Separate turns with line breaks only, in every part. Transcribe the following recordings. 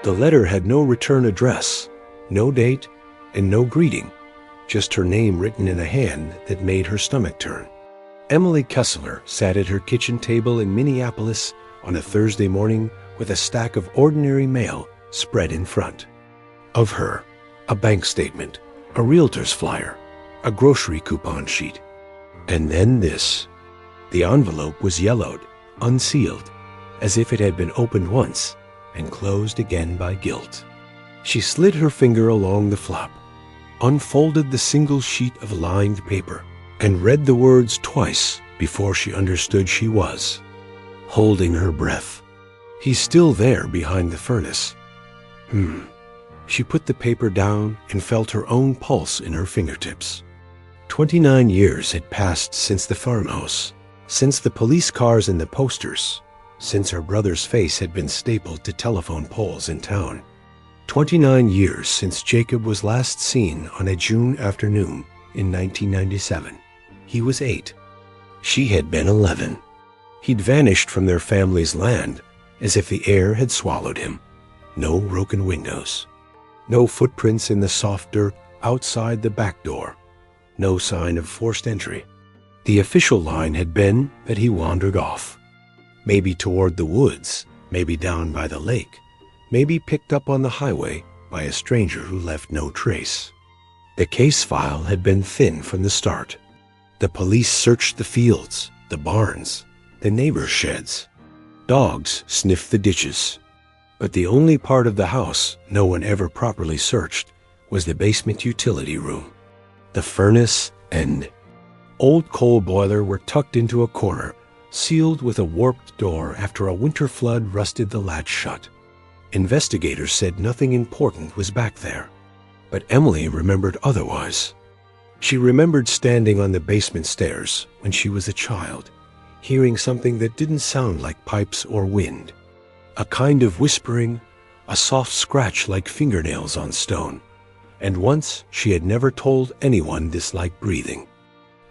The letter had no return address, no date, and no greeting, just her name written in a hand that made her stomach turn. Emily Kessler sat at her kitchen table in Minneapolis on a Thursday morning with a stack of ordinary mail spread in front. Of her, a bank statement, a realtor's flyer, a grocery coupon sheet. And then this. The envelope was yellowed, unsealed, as if it had been opened once and closed again by guilt. She slid her finger along the flap, unfolded the single sheet of lined paper, and read the words twice before she understood she was holding her breath. He's still there behind the furnace. She put the paper down and felt her own pulse in her fingertips. 29 years had passed since the farmhouse, since the police cars and the posters, since her brother's face had been stapled to telephone poles in town. 29 years since Jacob was last seen on a June afternoon in 1997. He was 8. She had been 11. He'd vanished from their family's land as if the air had swallowed him. No broken windows. No footprints in the soft dirt outside the back door. No sign of forced entry. The official line had been that he wandered off. Maybe toward the woods, maybe down by the lake, maybe picked up on the highway by a stranger who left no trace. The case file had been thin from the start. The police searched the fields, the barns, the neighbors' sheds. Dogs sniffed the ditches. But the only part of the house no one ever properly searched was the basement utility room. The furnace and old coal boiler were tucked into a corner, sealed with a warped door after a winter flood rusted the latch shut. Investigators said nothing important was back there, but Emily remembered otherwise. She remembered standing on the basement stairs when she was a child, hearing something that didn't sound like pipes or wind. A kind of whispering, a soft scratch like fingernails on stone. And once she had never told anyone this like breathing.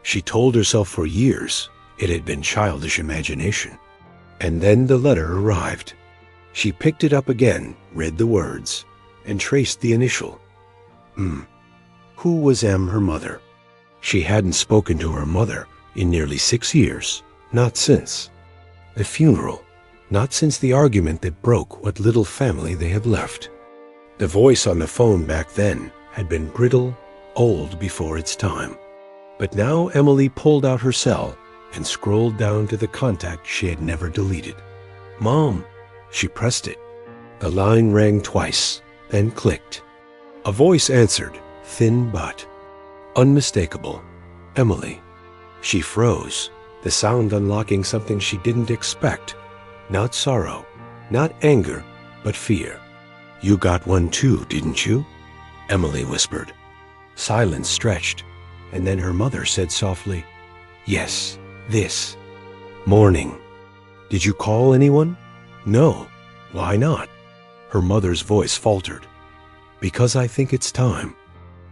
She told herself for years it had been childish imagination. And then the letter arrived. She picked it up again, read the words, and traced the initial. Who was M, her mother? She hadn't spoken to her mother in nearly 6 years, not since the funeral, not since the argument that broke what little family they had left. The voice on the phone back then had been brittle, old before its time. But now Emily pulled out her cell and scrolled down to the contact she had never deleted. Mom! She pressed it. The line rang twice, then clicked. A voice answered, thin but unmistakable. Emily. She froze, the sound unlocking something she didn't expect. Not sorrow, not anger, but fear. You got one too, didn't you? Emily whispered. Silence stretched, and then her mother said softly, Yes, this. Morning. Did you call anyone? No. Why not? Her mother's voice faltered. Because I think it's time.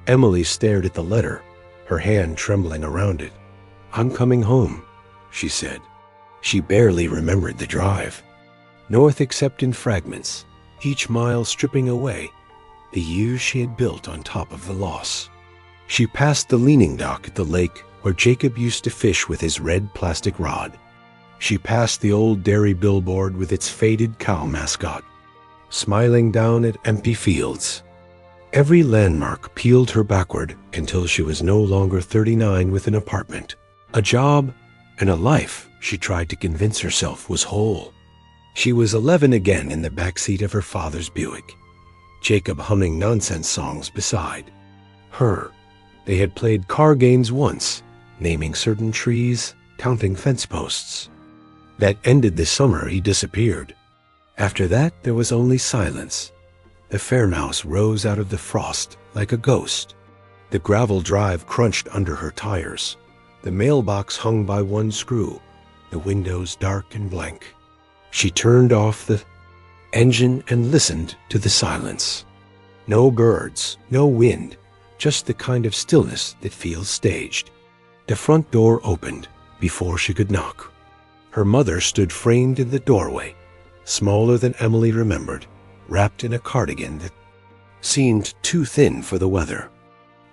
Emily stared at the letter, her hand trembling around it. I'm coming home, she said. She barely remembered the drive. North except in fragments, each mile stripping away the years she had built on top of the loss. She passed the leaning dock at the lake where Jacob used to fish with his red plastic rod. She passed the old dairy billboard with its faded cow mascot, smiling down at empty fields. Every landmark peeled her backward until she was no longer 39 with an apartment, a job, and a life she tried to convince herself was whole. She was 11 again in the backseat of her father's Buick, Jacob humming nonsense songs beside her. They had played car games once, naming certain trees, counting fence posts. That ended the summer he disappeared. After that, there was only silence. The farmhouse rose out of the frost like a ghost. The gravel drive crunched under her tires. The mailbox hung by one screw, the windows dark and blank. She turned off the engine and listened to the silence. No birds, no wind, just the kind of stillness that feels staged. The front door opened before she could knock. Her mother stood framed in the doorway, smaller than Emily remembered, wrapped in a cardigan that seemed too thin for the weather.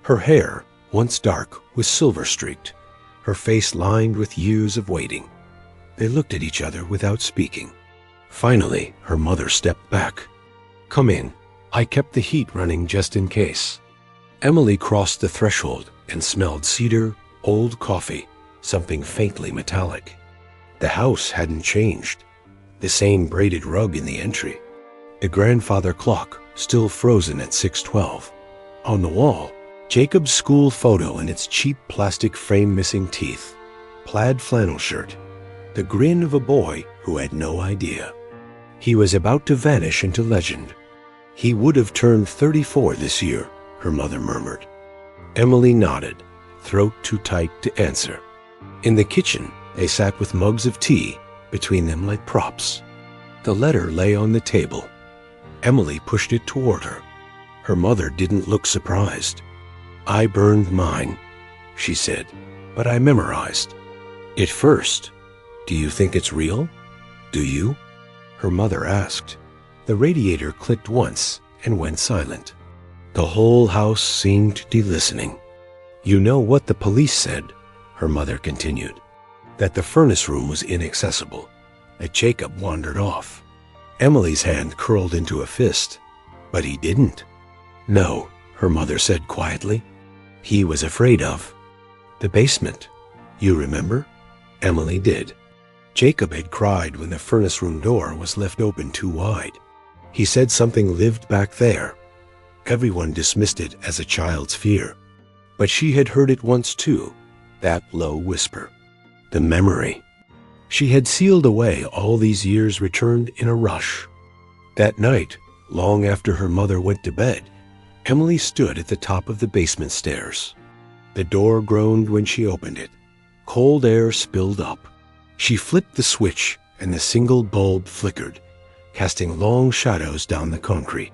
Her hair, once dark, was silver-streaked, her face lined with years of waiting. They looked at each other without speaking. Finally, her mother stepped back. "Come in. I kept the heat running just in case." Emily crossed the threshold and smelled cedar, old coffee, something faintly metallic. The house hadn't changed. The same braided rug in the entry. The grandfather clock still frozen at 6:12. On the wall, Jacob's school photo in its cheap plastic frame missing teeth. Plaid flannel shirt. The grin of a boy who had no idea. He was about to vanish into legend. He would have turned 34 this year, her mother murmured. Emily nodded, throat too tight to answer. In the kitchen, they sat with mugs of tea between them like props. The letter lay on the table. Emily pushed it toward her. Her mother didn't look surprised. "I burned mine," she said, "but I memorized it first. Do you think it's real? Do you?" Her mother asked. The radiator clicked once and went silent. The whole house seemed to be listening. "You know what the police said," her mother continued. "That the furnace room was inaccessible, that Jacob wandered off." Emily's hand curled into a fist. "But he didn't." "No," her mother said quietly. "He was afraid of the basement. You remember?" Emily did. Jacob had cried when the furnace room door was left open too wide. He said something lived back there. Everyone dismissed it as a child's fear. But she had heard it once too, that low whisper. The memory she had sealed away all these years returned in a rush. That night, long after her mother went to bed, Emily stood at the top of the basement stairs. The door groaned when she opened it. Cold air spilled up. She flipped the switch and the single bulb flickered, casting long shadows down the concrete.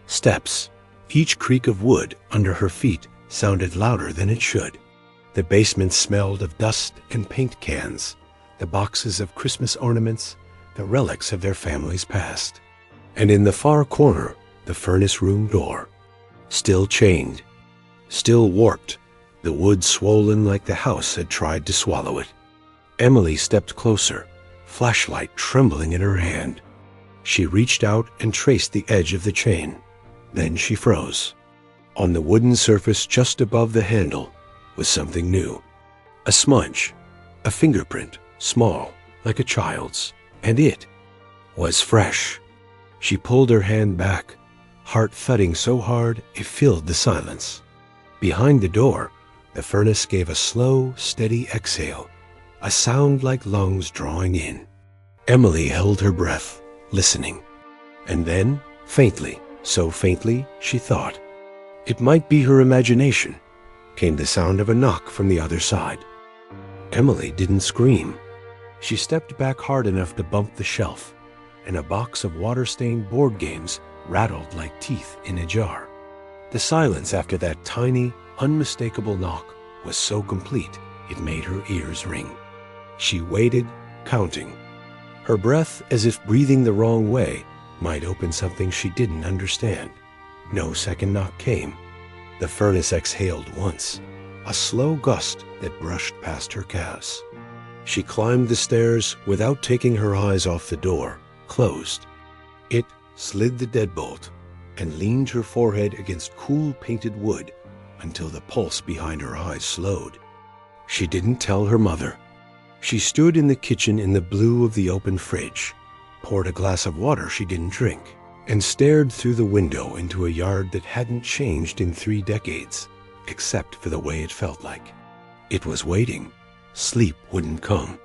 Steps, each creak of wood under her feet sounded louder than it should. The basement smelled of dust and paint cans, the boxes of Christmas ornaments, the relics of their family's past. And in the far corner, the furnace room door. Still chained, still warped, the wood swollen like the house had tried to swallow it. Emily stepped closer, flashlight trembling in her hand. She reached out and traced the edge of the chain. Then she froze. On the wooden surface just above the handle was something new. A smudge, a fingerprint, small, like a child's, and it was fresh. She pulled her hand back, heart thudding so hard it filled the silence. Behind the door, the furnace gave a slow, steady exhale, a sound like lungs drawing in. Emily held her breath, listening. And then, faintly, so faintly she thought, it might be her imagination, came the sound of a knock from the other side. Emily didn't scream. She stepped back hard enough to bump the shelf, and a box of water-stained board games rattled like teeth in a jar. The silence after that tiny, unmistakable knock was so complete it made her ears ring. She waited, counting. Her breath as if breathing the wrong way might open something she didn't understand. No second knock came. The furnace exhaled once, a slow gust that brushed past her calves. She climbed the stairs without taking her eyes off the door, closed. It slid the deadbolt and leaned her forehead against cool painted wood until the pulse behind her eyes slowed. She didn't tell her mother. She stood in the kitchen in the blue of the open fridge, poured a glass of water she didn't drink, and stared through the window into a yard that hadn't changed in 3 decades, except for the way it felt like. It was waiting. Sleep wouldn't come.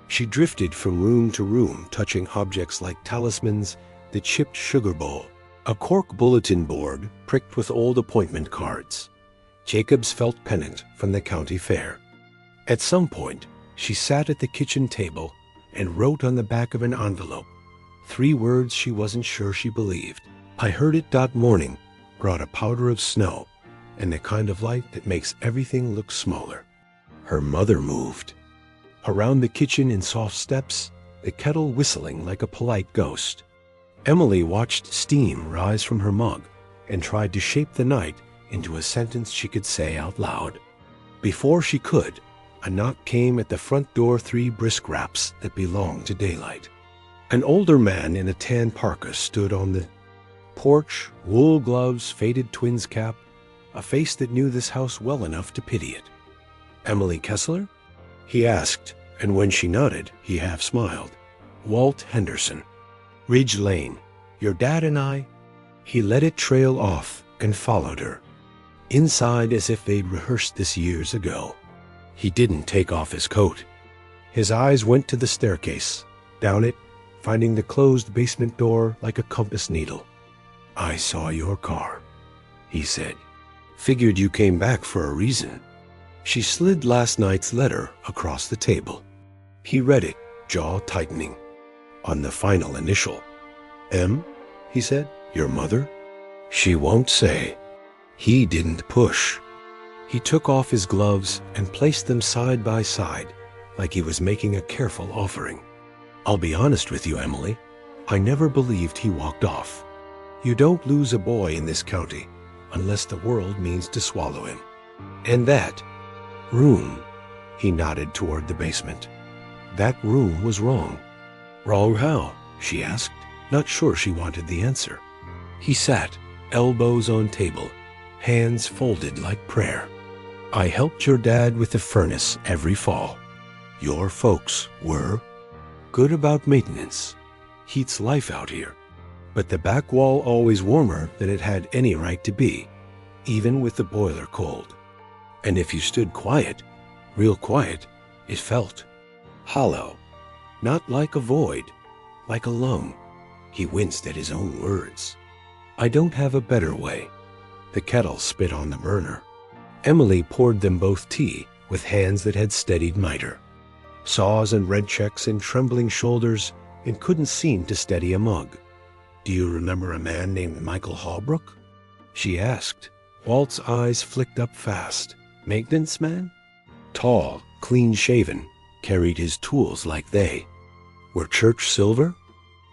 She drifted from room to room, touching objects like talismans, the chipped sugar bowl, a cork bulletin board pricked with old appointment cards, Jacob's felt pennant from the county fair. At some point, she sat at the kitchen table and wrote on the back of an envelope 3 words she wasn't sure she believed. "I heard it that morning, brought a powder of snow, and the kind of light that makes everything look smaller." Her mother moved. Around the kitchen in soft steps, the kettle whistling like a polite ghost. Emily watched steam rise from her mug and tried to shape the night into a sentence she could say out loud. Before she could, a knock came at the front door, 3 brisk raps that belonged to daylight. An older man in a tan parka stood on the porch, wool gloves, faded twins cap, a face that knew this house well enough to pity it. "Emily Kessler?" he asked, and when she nodded, he half smiled. "Walt Henderson. Ridge Lane. Your dad and I—" He let it trail off and followed her. Inside, as if they'd rehearsed this years ago. He didn't take off his coat. His eyes went to the staircase, down it, finding the closed basement door like a compass needle. "I saw your car," he said. "Figured you came back for a reason." She slid last night's letter across the table. He read it, jaw tightening. On the final initial. "M?" he said. "Your mother?" "She won't say." He didn't push. He took off his gloves and placed them side by side, like he was making a careful offering. "I'll be honest with you, Emily. I never believed he walked off. You don't lose a boy in this county unless the world means to swallow him. And that room," he nodded toward the basement. "That room was wrong." "Wrong how?" she asked, not sure she wanted the answer. He sat, elbows on table, hands folded like prayer. "I helped your dad with the furnace every fall. Your folks were good about maintenance. Heats life out here. But the back wall always warmer than it had any right to be, even with the boiler cold. And if you stood quiet, real quiet, it felt hollow. Not like a void, like a lung." He winced at his own words. "I don't have a better way." The kettle spit on the burner. Emily poured them both tea with hands that had steadied miter. Saws and red checks and trembling shoulders, and couldn't seem to steady a mug. "Do you remember a man named Michael Holbrook?" she asked. Walt's eyes flicked up fast. "Maintenance man?" "Tall, clean-shaven, carried his tools like they were church silver?"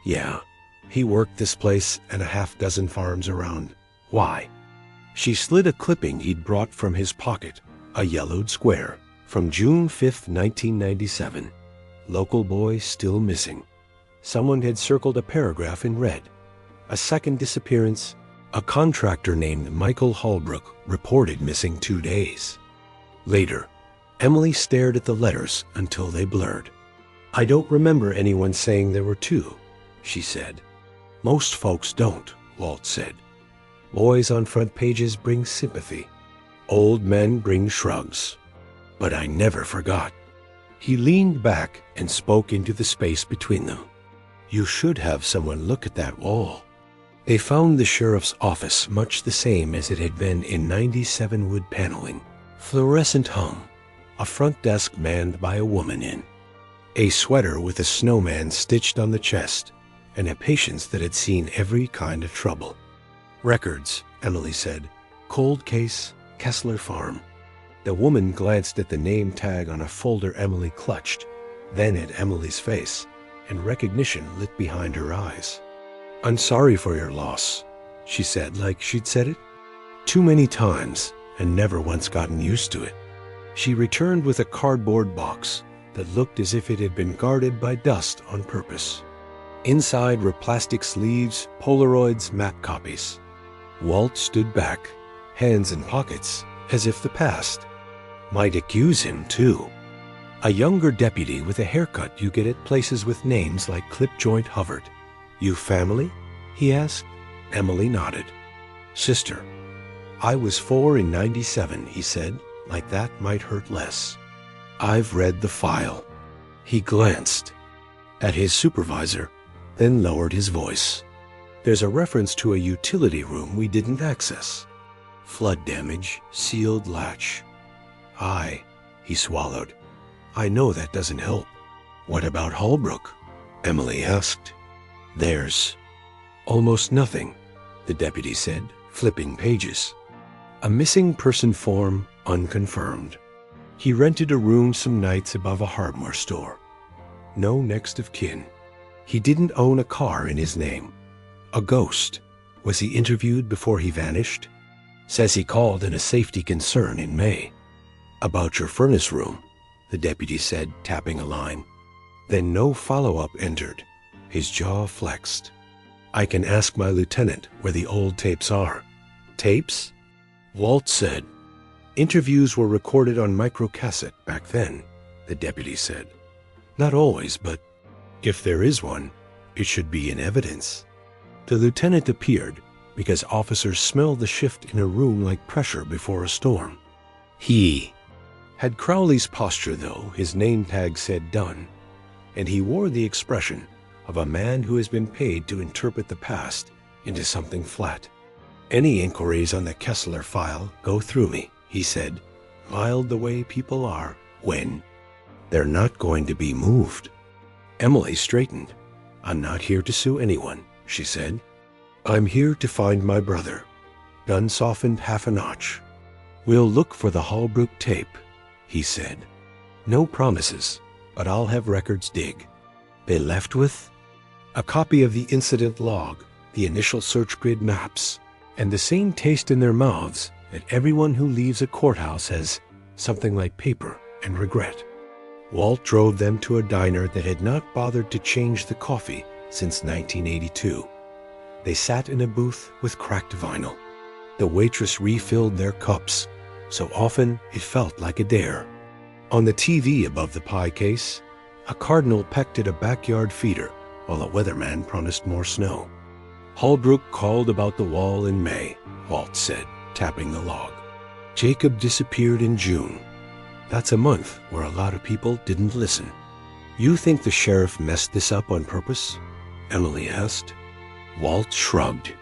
"Yeah. He worked this place and a half-dozen farms around." "Why?" She slid a clipping he'd brought from his pocket, a yellowed square, from June 5th, 1997. Local boy still missing. Someone had circled a paragraph in red. A second disappearance. A contractor named Michael Holbrook reported missing 2 days. Later, Emily stared at the letters until they blurred. "I don't remember anyone saying there were 2, she said. "Most folks don't," Walt said. "Boys on front pages bring sympathy. Old men bring shrugs. But I never forgot." He leaned back and spoke into the space between them. "You should have someone look at that wall." They found the sheriff's office much the same as it had been in 97 wood paneling. Fluorescent hum, a front desk manned by a woman in a sweater with a snowman stitched on the chest, and a patience that had seen every kind of trouble. "Records," Emily said. "Cold case, Kessler Farm." The woman glanced at the name tag on a folder Emily clutched, then at Emily's face, and recognition lit behind her eyes. "I'm sorry for your loss," she said like she'd said it too many times and never once gotten used to it. She returned with a cardboard box that looked as if it had been guarded by dust on purpose. Inside were plastic sleeves, Polaroids, map copies. Walt stood back, hands in pockets, as if the past might accuse him, too. A younger deputy with a haircut you get at places with names like Clipjoint hovered. "You family?" he asked. Emily nodded. "Sister. I was 4 in 97, he said, like that might hurt less. "I've read the file." He glanced at his supervisor, then lowered his voice. "There's a reference to a utility room we didn't access. Flood damage, sealed latch." He swallowed. "I know that doesn't help." "What about Holbrook?" Emily asked. "There's almost nothing," the deputy said, flipping pages. "A missing person form, unconfirmed. He rented a room some nights above a hardware store. No next of kin. He didn't own a car in his name. A ghost. Was he interviewed before he vanished? Says he called in a safety concern in May. About your furnace room, the deputy said, tapping a line. Then no follow-up entered. His jaw flexed. I can ask my lieutenant where the old tapes are. Tapes? Walt said. Interviews were recorded on microcassette back then, the deputy said. Not always, but if there is one, it should be in evidence. The lieutenant appeared because officers smelled the shift in a room like pressure before a storm. He had Crowley's posture, though. His name tag said done, and he wore the expression of a man who has been paid to interpret the past into something flat. Any inquiries on the Kessler file go through me, he said, mild the way people are when they're not going to be moved. Emily straightened. I'm not here to sue anyone, she said. I'm here to find my brother. Gun softened half a notch. We'll look for the Holbrook tape, he said. No promises, but I'll have records dig. They left with a copy of the incident log, the initial search grid maps, and the same taste in their mouths that everyone who leaves a courthouse has something like paper and regret. Walt drove them to a diner that had not bothered to change the coffee since 1982. They sat in a booth with cracked vinyl. The waitress refilled their cups, so often it felt like a dare. On the TV above the pie case, a cardinal pecked at a backyard feeder while a weatherman promised more snow. Holbrook called about the wall in May, Walt said, tapping the log. Jacob disappeared in June. That's a month where a lot of people didn't listen. You think the sheriff messed this up on purpose? Emily asked. Walt shrugged.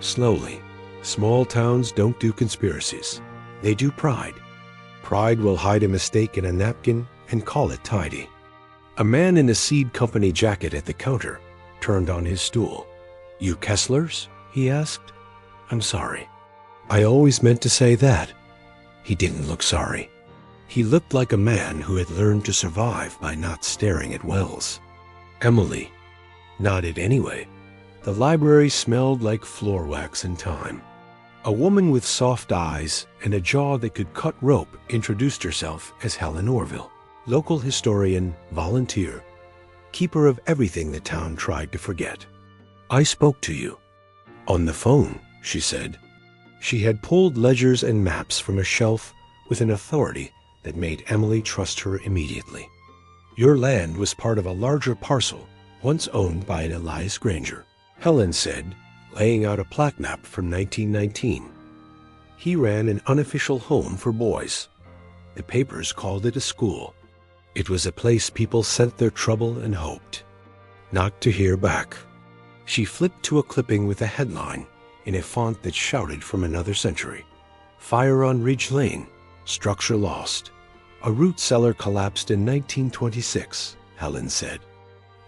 Slowly. Small towns don't do conspiracies. They do pride. Pride will hide a mistake in a napkin and call it tidy. A man in a seed company jacket at the counter turned on his stool. You Kesslers? He asked. I'm sorry. I always meant to say that. He didn't look sorry. He looked like a man who had learned to survive by not staring at wells. Emily nodded anyway. The library smelled like floor wax and time. A woman with soft eyes and a jaw that could cut rope introduced herself as Helen Orville, local historian, volunteer, keeper of everything the town tried to forget. I spoke to you. On the phone, she said. She had pulled ledgers and maps from a shelf with an authority that made Emily trust her immediately. Your land was part of a larger parcel once owned by an Elias Granger, Helen said, laying out a plaque map from 1919. He ran an unofficial home for boys. The papers called it a school. It was a place people sent their trouble and hoped not to hear back. She flipped to a clipping with a headline in a font that shouted from another century. Fire on Ridge Lane. Structure lost. A root cellar collapsed in 1926, Helen said.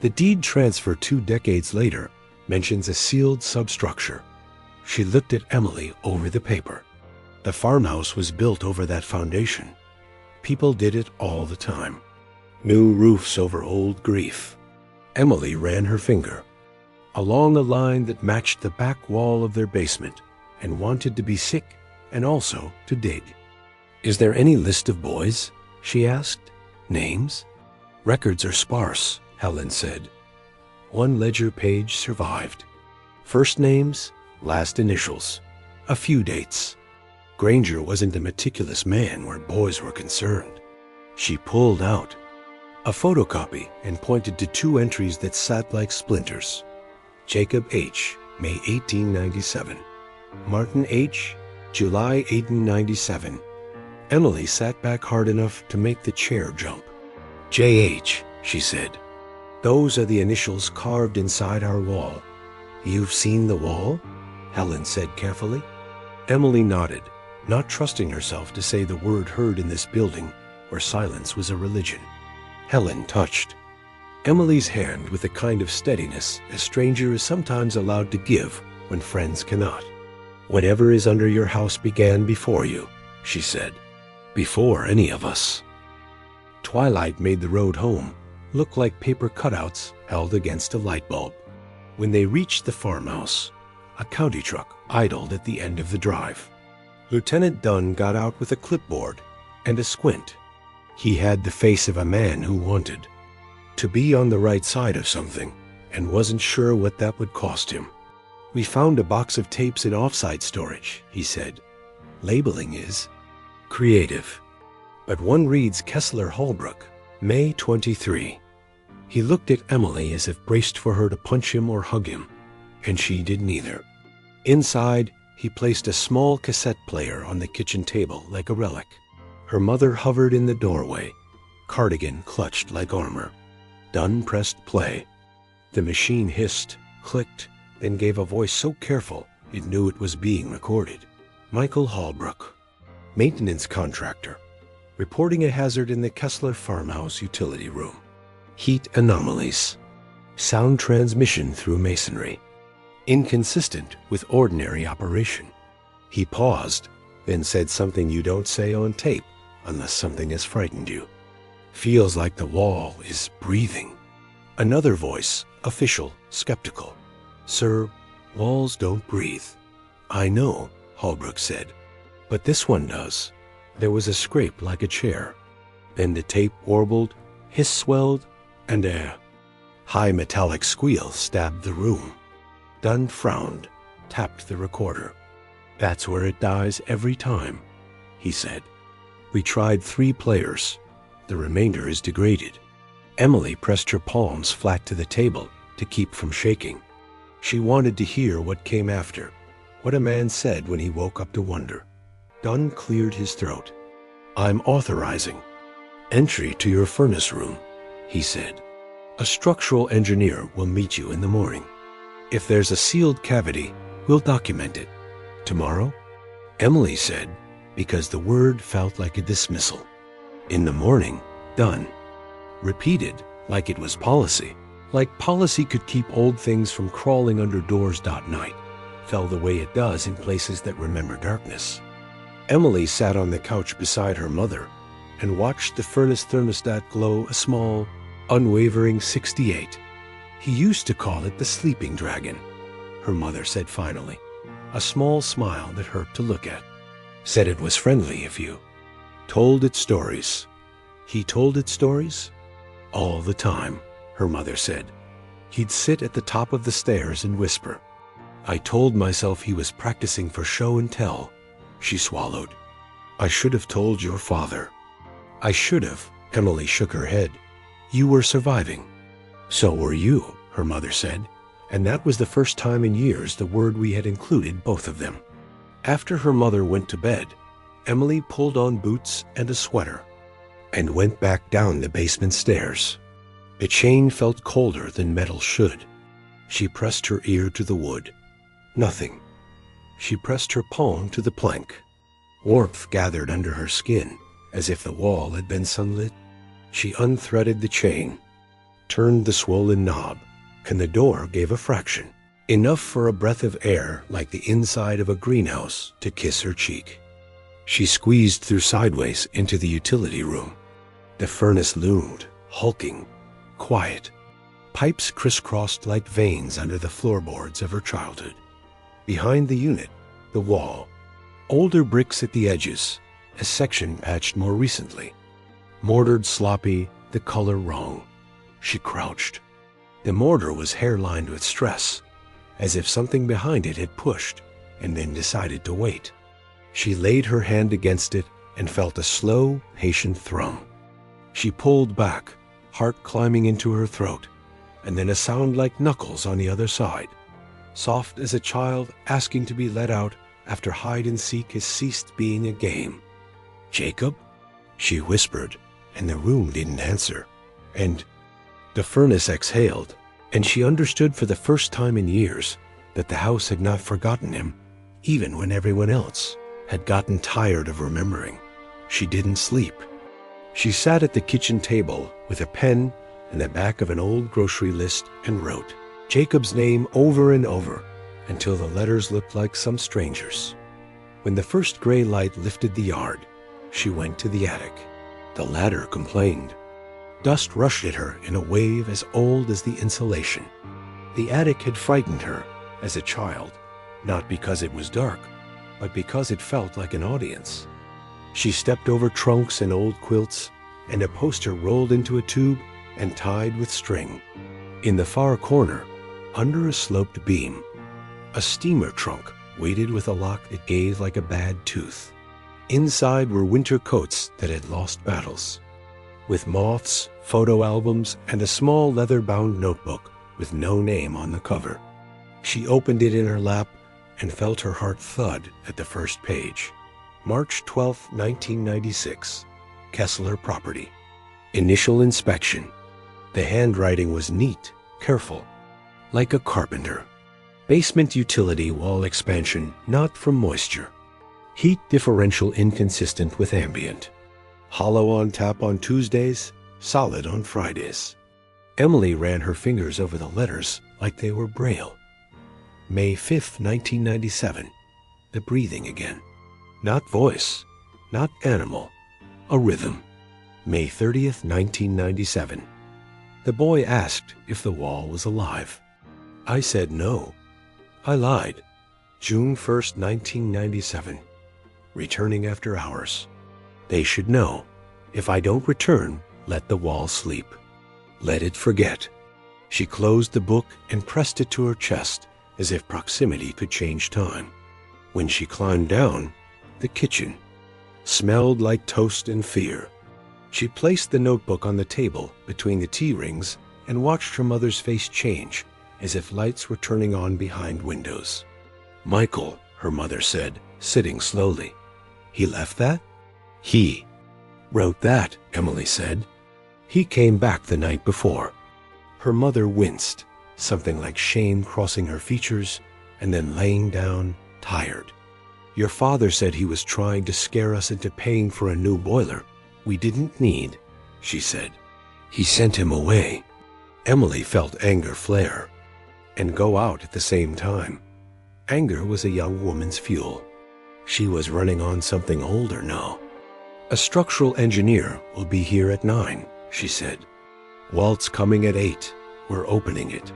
The deed transfer 2 decades later mentions a sealed substructure. She looked at Emily over the paper. The farmhouse was built over that foundation. People did it all the time. New roofs over old grief. Emily ran her finger along a line that matched the back wall of their basement and wanted to be sick and also to dig. Is there any list of boys? She asked. Names? Records are sparse, Helen said. 1 ledger page survived. First names, last initials, a few dates. Granger wasn't a meticulous man where boys were concerned. She pulled out a photocopy and pointed to 2 entries that sat like splinters. Jacob H., May 1897. Martin H., July 1897. Emily sat back hard enough to make the chair jump. J.H., she said. Those are the initials carved inside our wall. You've seen the wall? Helen said carefully. Emily nodded, not trusting herself to say the word heard in this building where silence was a religion. Helen touched Emily's hand with a kind of steadiness a stranger is sometimes allowed to give when friends cannot. Whatever is under your house began before you, she said. Before any of us. Twilight made the road home look like paper cutouts held against a light bulb. When they reached the farmhouse, a county truck idled at the end of the drive. Lieutenant Dunn got out with a clipboard and a squint. He had the face of a man who wanted to be on the right side of something and wasn't sure what that would cost him. "We found a box of tapes in offsite storage," he said. "Labeling is creative. But one reads Kessler Holbrook, May 23. He looked at Emily as if braced for her to punch him or hug him, and she did neither. Inside, he placed a small cassette player on the kitchen table like a relic. Her mother hovered in the doorway, cardigan clutched like armor. Dunn pressed play. The machine hissed, clicked, then gave a voice so careful it knew it was being recorded. Michael Holbrook, maintenance contractor, reporting a hazard in the Kessler farmhouse utility room. Heat anomalies. Sound transmission through masonry. Inconsistent with ordinary operation. He paused, then said something you don't say on tape unless something has frightened you. Feels like the wall is breathing. Another voice, official, skeptical. "Sir, walls don't breathe." "I know," Holbrook said, "but this one does." There was a scrape like a chair. Then the tape warbled, hiss swelled, and a high metallic squeal stabbed the room. Dunn frowned, tapped the recorder. "That's where it dies every time," he said. "We tried 3 players. The remainder is degraded." Emily pressed her palms flat to the table to keep from shaking. She wanted to hear what came after, what a man said when he woke up to wonder. Dunn cleared his throat. "I'm authorizing entry to your furnace room," he said. "A structural engineer will meet you in the morning. If there's a sealed cavity, we'll document it. Tomorrow?" Emily said, because the word felt like a dismissal. "In the morning, Dunn." Repeated, like it was policy. Like policy could keep old things from crawling under doors. Night fell the way it does in places that remember darkness. Emily sat on the couch beside her mother and watched the furnace thermostat glow a small, unwavering 68. "He used to call it the sleeping dragon," her mother said finally, a small smile that hurt to look at. "Said it was friendly if you told it stories." "He told it stories?" "All the time," her mother said. "He'd sit at the top of the stairs and whisper. I told myself he was practicing for show and tell." She swallowed. "I should have told your father." "I should have," Emily shook her head. "You were surviving." "So were you," her mother said, and that was the first time in years the word we had included both of them. After her mother went to bed, Emily pulled on boots and a sweater and went back down the basement stairs. The chain felt colder than metal should. She pressed her ear to the wood. Nothing. She pressed her palm to the plank. Warmth gathered under her skin, as if the wall had been sunlit. She unthreaded the chain, turned the swollen knob, and the door gave a fraction, enough for a breath of air like the inside of a greenhouse to kiss her cheek. She squeezed through sideways into the utility room. The furnace loomed, hulking, quiet. Pipes crisscrossed like veins under the floorboards of her childhood. Behind the unit, the wall. Older bricks at the edges, a section patched more recently. Mortared sloppy, the color wrong. She crouched. The mortar was hair-lined with stress, as if something behind it had pushed and then decided to wait. She laid her hand against it and felt a slow, patient thrum. She pulled back, heart climbing into her throat, and then a sound like knuckles on the other side, soft as a child asking to be let out after hide-and-seek has ceased being a game. "Jacob?" she whispered, and the room didn't answer. And the furnace exhaled, and she understood for the first time in years that the house had not forgotten him, even when everyone else had gotten tired of remembering. She didn't sleep. She sat at the kitchen table with a pen and the back of an old grocery list and wrote Jacob's name over and over until the letters looked like some strangers. When the first gray light lifted the yard, she went to the attic. The ladder complained. Dust rushed at her in a wave as old as the insulation. The attic had frightened her as a child, not because it was dark, but because it felt like an audience. She stepped over trunks and old quilts, and a poster rolled into a tube and tied with string. In the far corner, under a sloped beam, a steamer trunk waited with a lock that gave like a bad tooth. Inside were winter coats that had lost battles, with moths, photo albums, and a small leather-bound notebook with no name on the cover. She opened it in her lap and felt her heart thud at the first page. March 12, 1996. Kessler property. Initial inspection. The handwriting was neat, careful, like a carpenter. Basement utility wall expansion not from moisture. Heat differential inconsistent with ambient. Hollow on tap on Tuesdays, solid on Fridays. Emily ran her fingers over the letters like they were Braille. May 5th, 1997. The breathing again. Not voice, not animal, a rhythm. May 30th, 1997. The boy asked if the wall was alive. I said no. I lied. June 1st, 1997. Returning after hours. They should know. If I don't return, let the wall sleep. Let it forget. She closed the book and pressed it to her chest as if proximity could change time. When she climbed down, the kitchen smelled like toast and fear. She placed the notebook on the table between the tea rings and watched her mother's face change as if lights were turning on behind windows. Michael, her mother said, sitting slowly. He left that? He wrote that, Emily said. He came back the night before. Her mother winced, something like shame crossing her features, and then laying down, tired. Your father said he was trying to scare us into paying for a new boiler we didn't need, she said. He sent him away. Emily felt anger flare and go out at the same time. Anger was a young woman's fuel. She was running on something older now. A structural engineer will be here at 9, she said. Walt's coming at 8. We're opening it.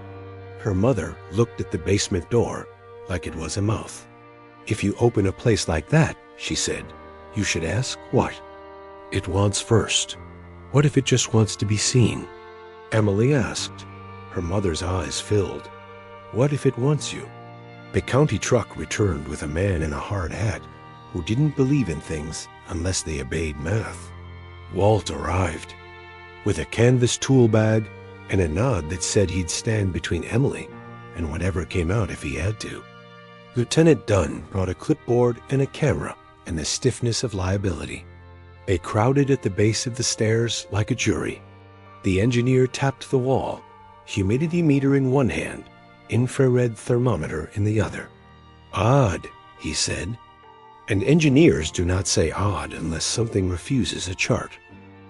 Her mother looked at the basement door like it was a mouth. If you open a place like that, she said, you should ask what? It wants first. What if it just wants to be seen? Emily asked. Her mother's eyes filled. What if it wants you? The county truck returned with a man in a hard hat who didn't believe in things unless they obeyed math. Walt arrived with a canvas tool bag and a nod that said he'd stand between Emily and whatever came out if he had to. Lieutenant Dunn brought a clipboard and a camera and the stiffness of liability. They crowded at the base of the stairs like a jury. The engineer tapped the wall, humidity meter in one hand, infrared thermometer in the other. Odd, he said. And engineers do not say odd unless something refuses a chart.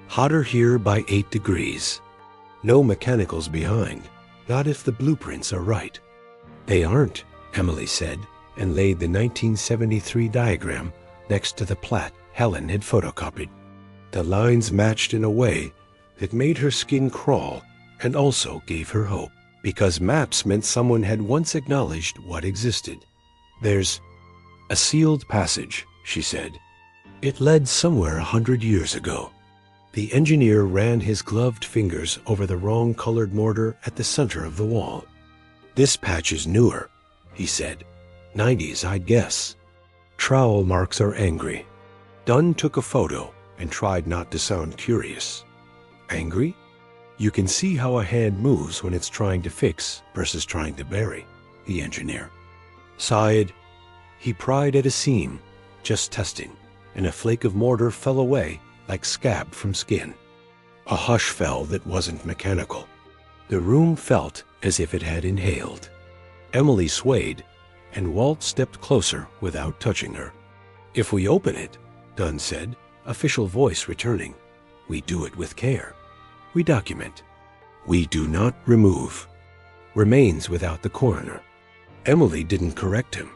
Hotter here by 8 degrees. No mechanicals behind, not if the blueprints are right. They aren't, Emily said, and laid the 1973 diagram next to the plat Helen had photocopied. The lines matched in a way that made her skin crawl and also gave her hope, because maps meant someone had once acknowledged what existed. There's a sealed passage, she said. It led somewhere 100 years ago. The engineer ran his gloved fingers over the wrong-colored mortar at the center of the wall. This patch is newer, he said. 90s, I'd guess. Trowel marks are angry. Dunn took a photo and tried not to sound curious. Angry? You can see how a hand moves when it's trying to fix versus trying to bury, the engineer sighed. He pried at a seam, just testing, and a flake of mortar fell away like scab from skin. A hush fell that wasn't mechanical. The room felt as if it had inhaled. Emily swayed, and Walt stepped closer without touching her. If we open it, Dunn said, official voice returning, we do it with care. We document. We do not remove. Remains without the coroner. Emily didn't correct him,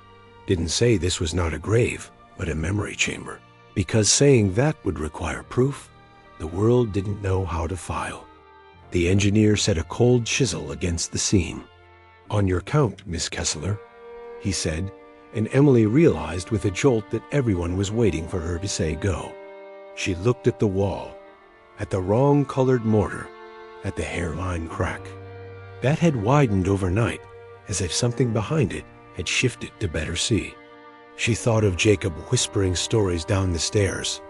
didn't say this was not a grave, but a memory chamber, because saying that would require proof. The world didn't know how to file. The engineer set a cold chisel against the seam. "On your count, Miss Kessler," he said, and Emily realized with a jolt that everyone was waiting for her to say go. She looked at the wall, at the wrong-colored mortar, at the hairline crack. That had widened overnight, as if something behind it had shifted to better see. She thought of Jacob whispering stories down the stairs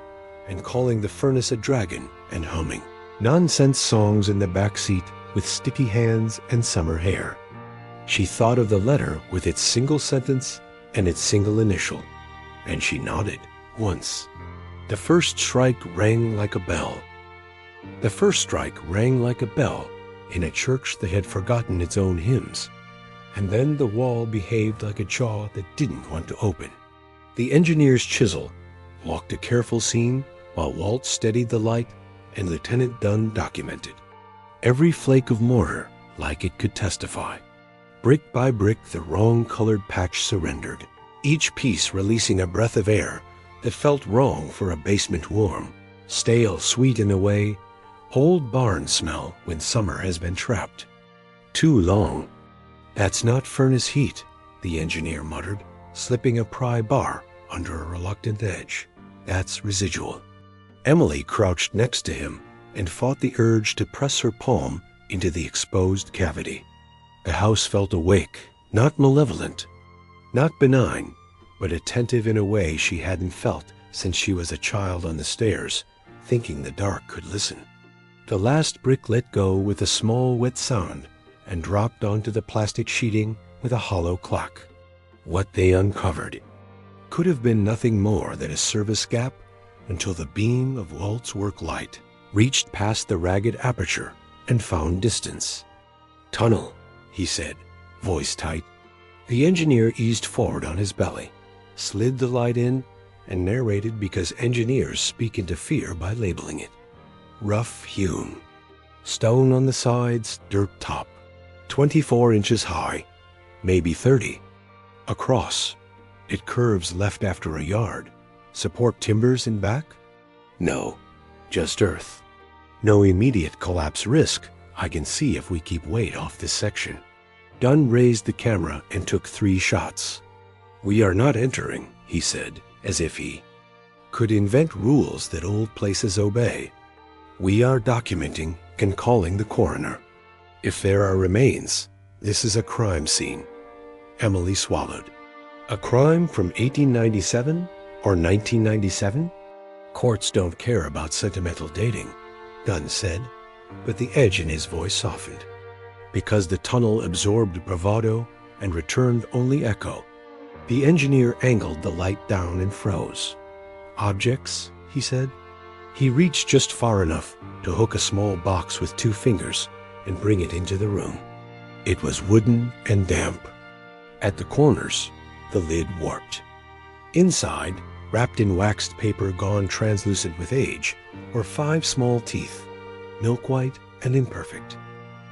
and calling the furnace a dragon and humming nonsense songs in the back seat with sticky hands and summer hair. She thought of the letter with its single sentence and its single initial, and she nodded once. The first strike rang like a bell. The first strike rang like a bell in a church that had forgotten its own hymns, and then the wall behaved like a jaw that didn't want to open. The engineer's chisel walked a careful scene while Walt steadied the light and Lieutenant Dunn documented. Every flake of mortar like it could testify. Brick by brick, the wrong-colored patch surrendered, each piece releasing a breath of air that felt wrong for a basement warm, stale, sweet in a way, old barn smell when summer has been trapped. Too long. "That's not furnace heat," the engineer muttered, slipping a pry bar under a reluctant edge. "That's residual." Emily crouched next to him and fought the urge to press her palm into the exposed cavity. The house felt awake, not malevolent, not benign, but attentive in a way she hadn't felt since she was a child on the stairs, thinking the dark could listen. The last brick let go with a small wet sound and dropped onto the plastic sheeting with a hollow clack. What they uncovered could have been nothing more than a service gap until the beam of Walt's work light reached past the ragged aperture and found distance. "Tunnel," he said, voice tight. The engineer eased forward on his belly, slid the light in, and narrated because engineers speak into fear by labeling it. Rough hewn. Stone on the sides, dirt top. 24 inches high, maybe 30. Across, it curves left after a yard. Support timbers in back? No, just earth. No immediate collapse risk, I can see if we keep weight off this section. Dunn raised the camera and took 3 shots. "We are not entering," he said, as if he could invent rules that old places obey. "We are documenting and calling the coroner. If there are remains, this is a crime scene." Emily swallowed. "A crime from 1897 or 1997? Courts don't care about sentimental dating," Dunn said, but the edge in his voice softened. Because the tunnel absorbed bravado and returned only echo, the engineer angled the light down and froze. "Objects," he said. He reached just far enough to hook a small box with 2 fingers and bring it into the room. It was wooden and damp. At the corners, the lid warped. Inside, wrapped in waxed paper gone translucent with age, were 5 small teeth, milk-white and imperfect.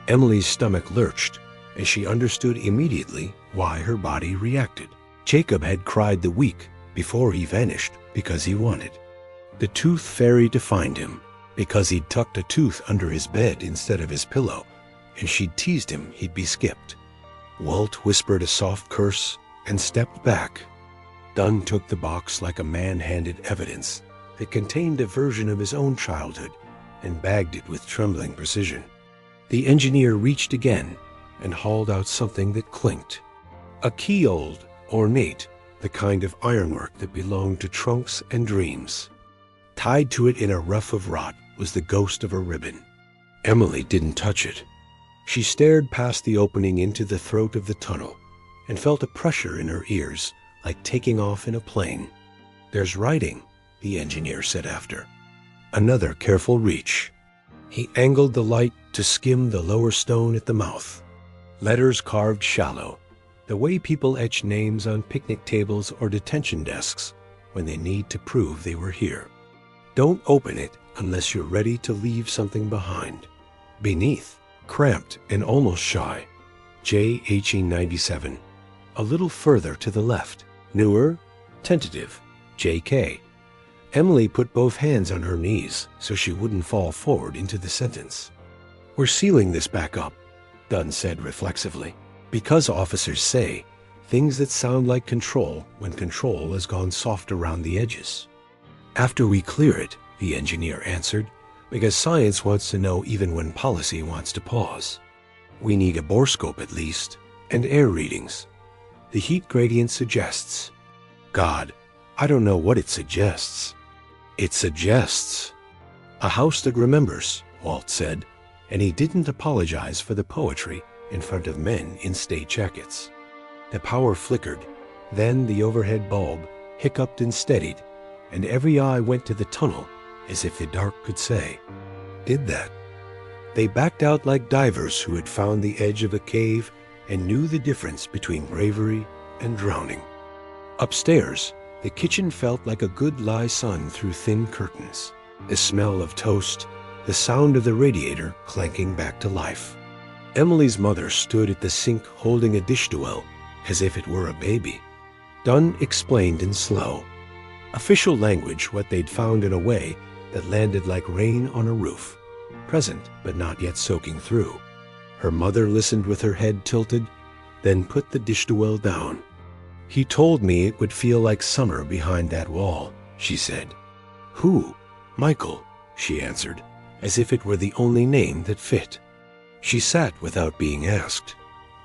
Emily's stomach lurched, and she understood immediately why her body reacted. Jacob had cried the week before he vanished because he wanted. The tooth fairy defined him because he'd tucked a tooth under his bed instead of his pillow, and she'd teased him he'd be skipped. Walt whispered a soft curse and stepped back. Dunn took the box like a man-handed evidence that contained a version of his own childhood and bagged it with trembling precision. The engineer reached again and hauled out something that clinked. A key-old, ornate, the kind of ironwork that belonged to trunks and dreams. Tied to it in a ruff of rot was the ghost of a ribbon. Emily didn't touch it. She stared past the opening into the throat of the tunnel and felt a pressure in her ears like taking off in a plane. "There's writing," the engineer said after. Another careful reach. He angled the light to skim the lower stone at the mouth. Letters carved shallow, the way people etch names on picnic tables or detention desks when they need to prove they were here. Don't open it unless you're ready to leave something behind. Beneath, cramped and almost shy, JHE97. A little further to the left, newer, tentative, JK. Emily put both hands on her knees so she wouldn't fall forward into the sentence. "We're sealing this back up," Dunn said reflexively. Because officers say things that sound like control when control has gone soft around the edges. After we clear it, the engineer answered, because science wants to know even when policy wants to pause. We need a borescope at least, and air readings. The heat gradient suggests. God, I don't know what it suggests. It suggests. A house that remembers, Walt said, and he didn't apologize for the poetry in front of men in state jackets. The power flickered, then the overhead bulb hiccuped and steadied, and every eye went to the tunnel as if the dark could say, did that. They backed out like divers who had found the edge of a cave and knew the difference between bravery and drowning. Upstairs, the kitchen felt like a good lie sun through thin curtains, the smell of toast, the sound of the radiator clanking back to life. Emily's mother stood at the sink holding a dish towel as if it were a baby. Dunn explained in slow, official language what they'd found in a way that landed like rain on a roof, present but not yet soaking through. Her mother listened with her head tilted, then put the dish towel down. He told me it would feel like summer behind that wall, she said. Who? Michael, she answered, as if it were the only name that fit. She sat without being asked,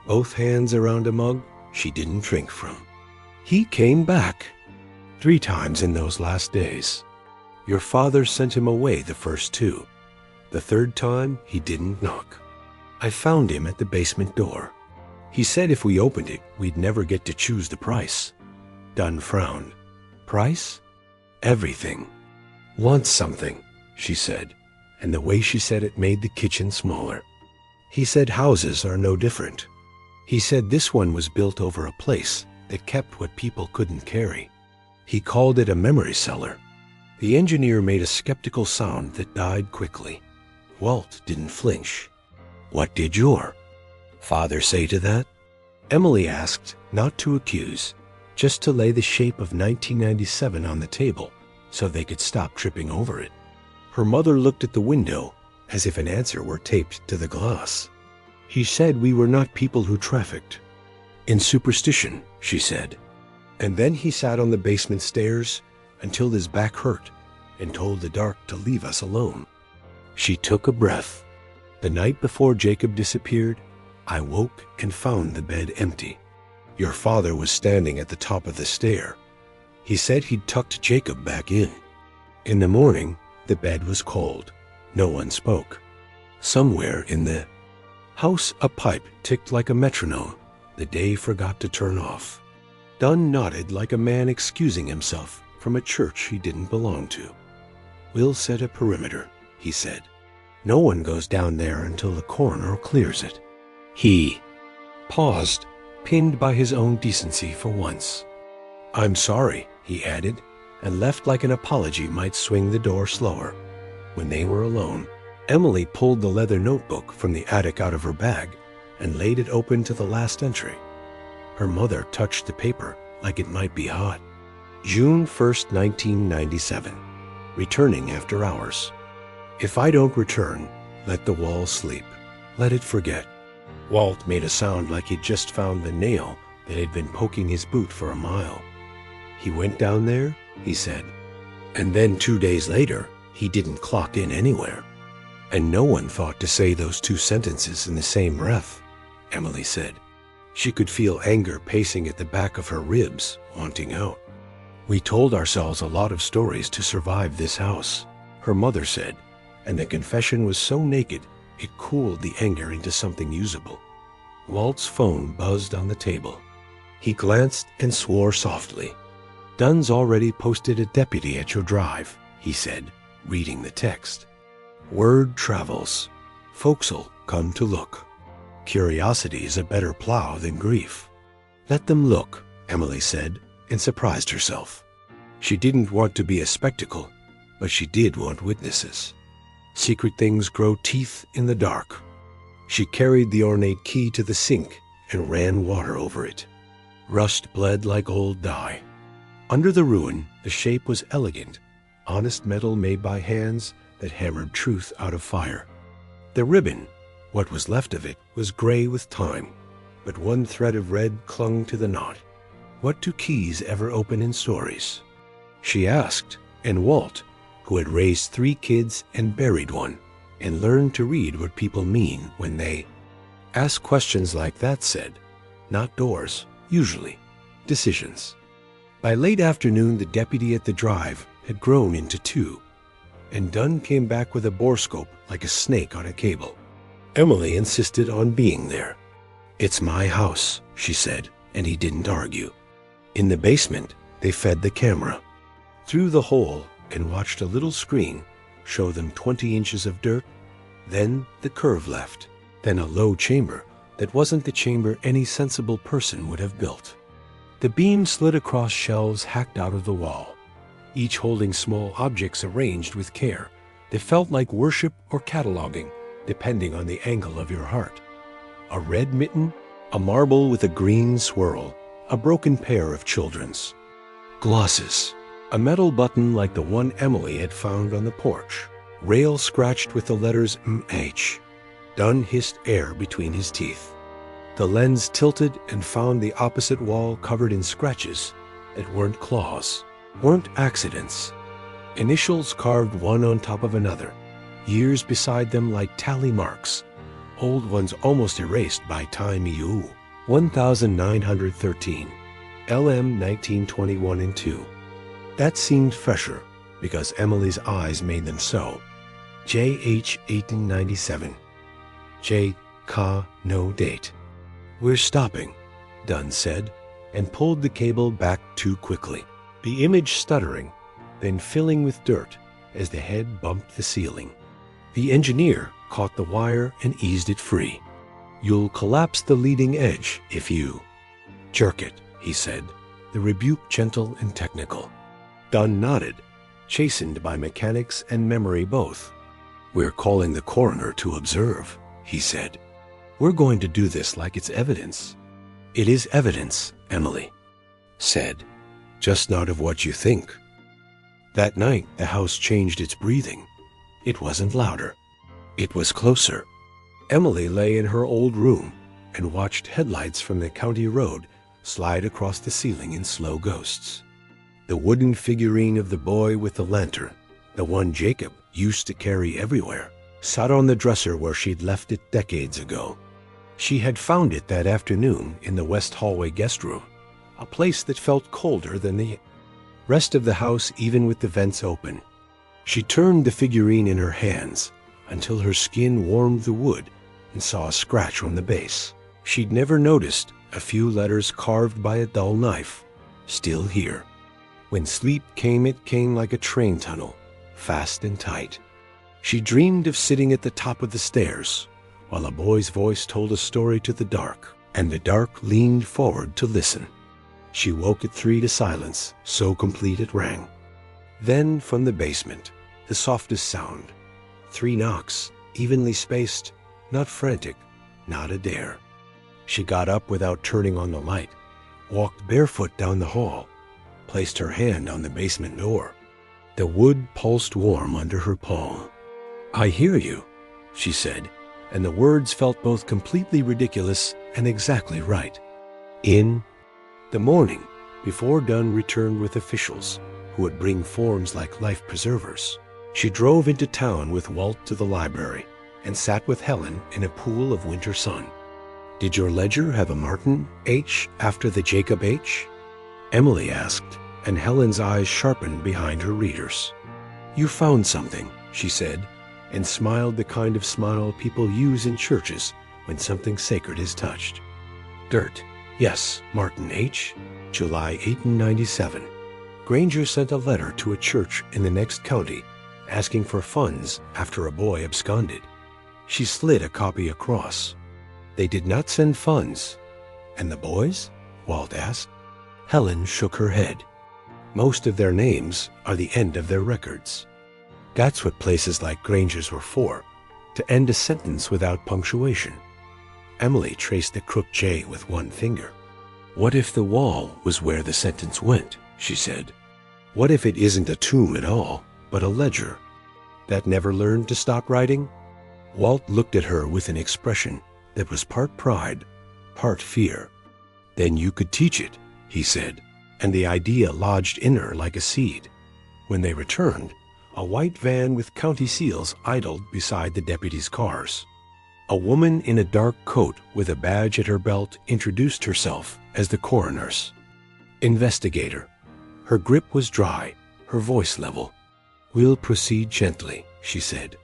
both hands around a mug she didn't drink from. He came back 3 times in those last days. Your father sent him away the first 2. The 3rd time, he didn't knock. I found him at the basement door. He said if we opened it, we'd never get to choose the price. Dunn frowned. Price? Everything. Want something, she said, and the way she said it made the kitchen smaller. He said houses are no different. He said this one was built over a place that kept what people couldn't carry. He called it a memory cellar. The engineer made a skeptical sound that died quickly. Walt didn't flinch. What did your father say to that? Emily asked, not to accuse, just to lay the shape of 1997 on the table so they could stop tripping over it. Her mother looked at the window as if an answer were taped to the glass. He said we were not people who trafficked. In superstition, she said. And then he sat on the basement stairs until his back hurt and told the dark to leave us alone. She took a breath. The night before Jacob disappeared, I woke and found the bed empty. Your father was standing at the top of the stair. He said he'd tucked Jacob back in. In the morning, the bed was cold. No one spoke. Somewhere in the house, a pipe ticked like a metronome. The day forgot to turn off. Dunn nodded like a man excusing himself from a church he didn't belong to. We'll set a perimeter, he said. No one goes down there until the coroner clears it. He paused, pinned by his own decency for once. I'm sorry, he added, and left like an apology might swing the door slower. When they were alone, Emily pulled the leather notebook from the attic out of her bag and laid it open to the last entry. Her mother touched the paper like it might be hot. June 1st, 1997. Returning after hours. If I don't return, let the wall sleep. Let it forget. Walt made a sound like he'd just found the nail that had been poking his boot for a mile. He went down there, he said. And then 2 days later, he didn't clock in anywhere. And no one thought to say those 2 sentences in the same breath, Emily said. She could feel anger pacing at the back of her ribs, wanting out. We told ourselves a lot of stories to survive this house, her mother said, and the confession was so naked it cooled the anger into something usable. Walt's phone buzzed on the table. He glanced and swore softly. Dunn's already posted a deputy at your drive, he said, reading the text. Word travels. Folks'll come to look. Curiosity is a better plow than grief. Let them look, Emily said, and surprised herself. She didn't want to be a spectacle, but she did want witnesses. Secret things grow teeth in the dark. She carried the ornate key to the sink and ran water over it. Rust bled like old dye. Under the ruin, the shape was elegant, honest metal made by hands that hammered truth out of fire. The ribbon, what was left of it, was gray with time. but one thread of red clung to the knot. What do keys ever open in stories? She asked, and Walt, who had raised 3 kids and buried one, and learned to read what people mean when they ask questions like that, said, not doors, usually, decisions. By late afternoon, the deputy at the drive had grown into 2, and Dunn came back with a borescope like a snake on a cable. Emily insisted on being there. It's my house, she said, and he didn't argue. In the basement, they fed the camera through the hole and watched a little screen show them 20 inches of dirt, then the curve left, then a low chamber that wasn't the chamber any sensible person would have built. The beam slid across shelves hacked out of the wall, each holding small objects arranged with care. They felt like worship or cataloging, depending on the angle of your heart. A red mitten, a marble with a green swirl, a broken pair of children's glosses, a metal button like the one Emily had found on the porch, rail scratched with the letters MH. Dunn hissed air between his teeth. The lens tilted and found the opposite wall covered in scratches that weren't claws, weren't accidents. Initials carved one on top of another, years beside them like tally marks, old ones almost erased by time. 1913, LM 1921 and 2. That seemed fresher because Emily's eyes made them so. JH 1897. J. Ka, no date. We're stopping, Dunn said, and pulled the cable back too quickly, the image stuttering, then filling with dirt as the head bumped the ceiling. The engineer caught the wire and eased it free. You'll collapse the leading edge if you jerk it, he said, the rebuke gentle and technical. Dunn nodded, chastened by mechanics and memory both. We're calling the coroner to observe, he said. We're going to do this like it's evidence. It is evidence, Emily said, just not of what you think. That night, the house changed its breathing. It wasn't louder. It was closer. Emily lay in her old room and watched headlights from the county road slide across the ceiling in slow ghosts. The wooden figurine of the boy with the lantern, the one Jacob used to carry everywhere, sat on the dresser where she'd left it decades ago. She had found it that afternoon in the west hallway guest room, a place that felt colder than the rest of the house, even with the vents open. She turned the figurine in her hands until her skin warmed the wood and saw a scratch on the base. She'd never noticed a few letters carved by a dull knife, still here. When sleep came, it came like a train tunnel, fast and tight. She dreamed of sitting at the top of the stairs while a boy's voice told a story to the dark, and the dark leaned forward to listen. She woke at 3 to silence, so complete it rang. Then from the basement, the softest sound. 3 knocks, evenly spaced, not frantic, not a dare. She got up without turning on the light, walked barefoot down the hall, placed her hand on the basement door. The wood pulsed warm under her palm. I hear you, she said, and the words felt both completely ridiculous and exactly right. In the morning, before Dunn returned with officials who would bring forms like life preservers, she drove into town with Walt to the library and sat with Helen in a pool of winter sun. Did your ledger have a Martin H after the Jacob H? Emily asked, and Helen's eyes sharpened behind her readers. You found something, she said, and smiled the kind of smile people use in churches when something sacred is touched. Dirt. Yes, Martin H. July 1897. Granger sent a letter to a church in the next county asking for funds after a boy absconded. She slid a copy across. They did not send funds. And the boys? Walt asked. Helen shook her head. Most of their names are the end of their records. That's what places like Granger's were for, to end a sentence without punctuation. Emily traced the crooked J with one finger. What if the wall was where the sentence went, she said. What if it isn't a tomb at all, but a ledger that never learned to stop writing? Walt looked at her with an expression that was part pride, part fear. "Then you could teach it," he said, and the idea lodged in her like a seed. When they returned, a white van with county seals idled beside the deputies' cars. A woman in a dark coat with a badge at her belt introduced herself as the coroner's investigator. Her grip was dry, her voice level. "We'll proceed gently," she said.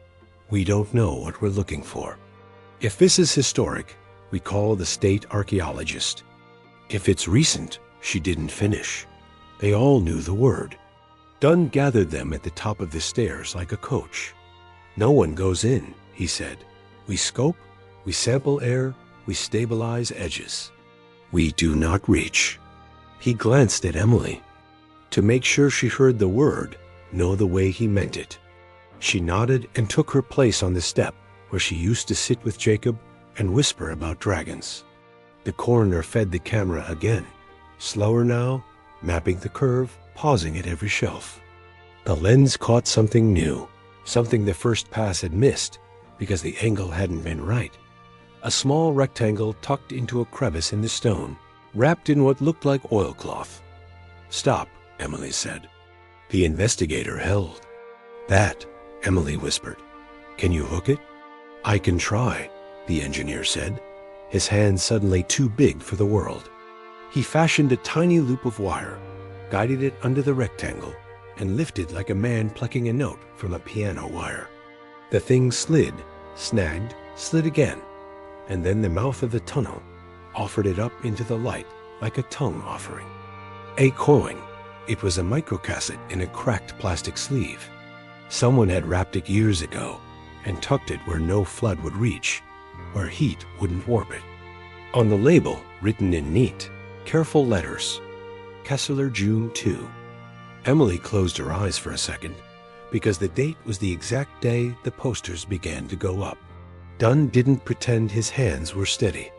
"We don't know what we're looking for. If this is historic, we call the state archaeologist. If it's recent," she didn't finish. They all knew the word. Dunn gathered them at the top of the stairs like a coach. "No one goes in," he said. "We scope, we sample air, we stabilize edges. We do not reach." He glanced at Emily to make sure she heard the word, know the way he meant it. She nodded and took her place on the step where she used to sit with Jacob and whisper about dragons. The coroner fed the camera again, slower now, mapping the curve, pausing at every shelf. The lens caught something new, something the first pass had missed because the angle hadn't been right. A small rectangle tucked into a crevice in the stone, wrapped in what looked like oilcloth. "Stop," Emily said. The investigator held. "That," Emily whispered. "Can you hook it?" "I can try," the engineer said, his hands suddenly too big for the world. He fashioned a tiny loop of wire, guided it under the rectangle, and lifted like a man plucking a note from a piano wire. The thing slid, snagged, slid again, and then the mouth of the tunnel offered it up into the light like a tongue offering. A coin. It was a microcassette in a cracked plastic sleeve. Someone had wrapped it years ago and tucked it where no flood would reach, where heat wouldn't warp it. On the label, written in neat, careful letters, Kessler, June 2. Emily closed her eyes for a second because the date was the exact day the posters began to go up. Dunn didn't pretend his hands were steady.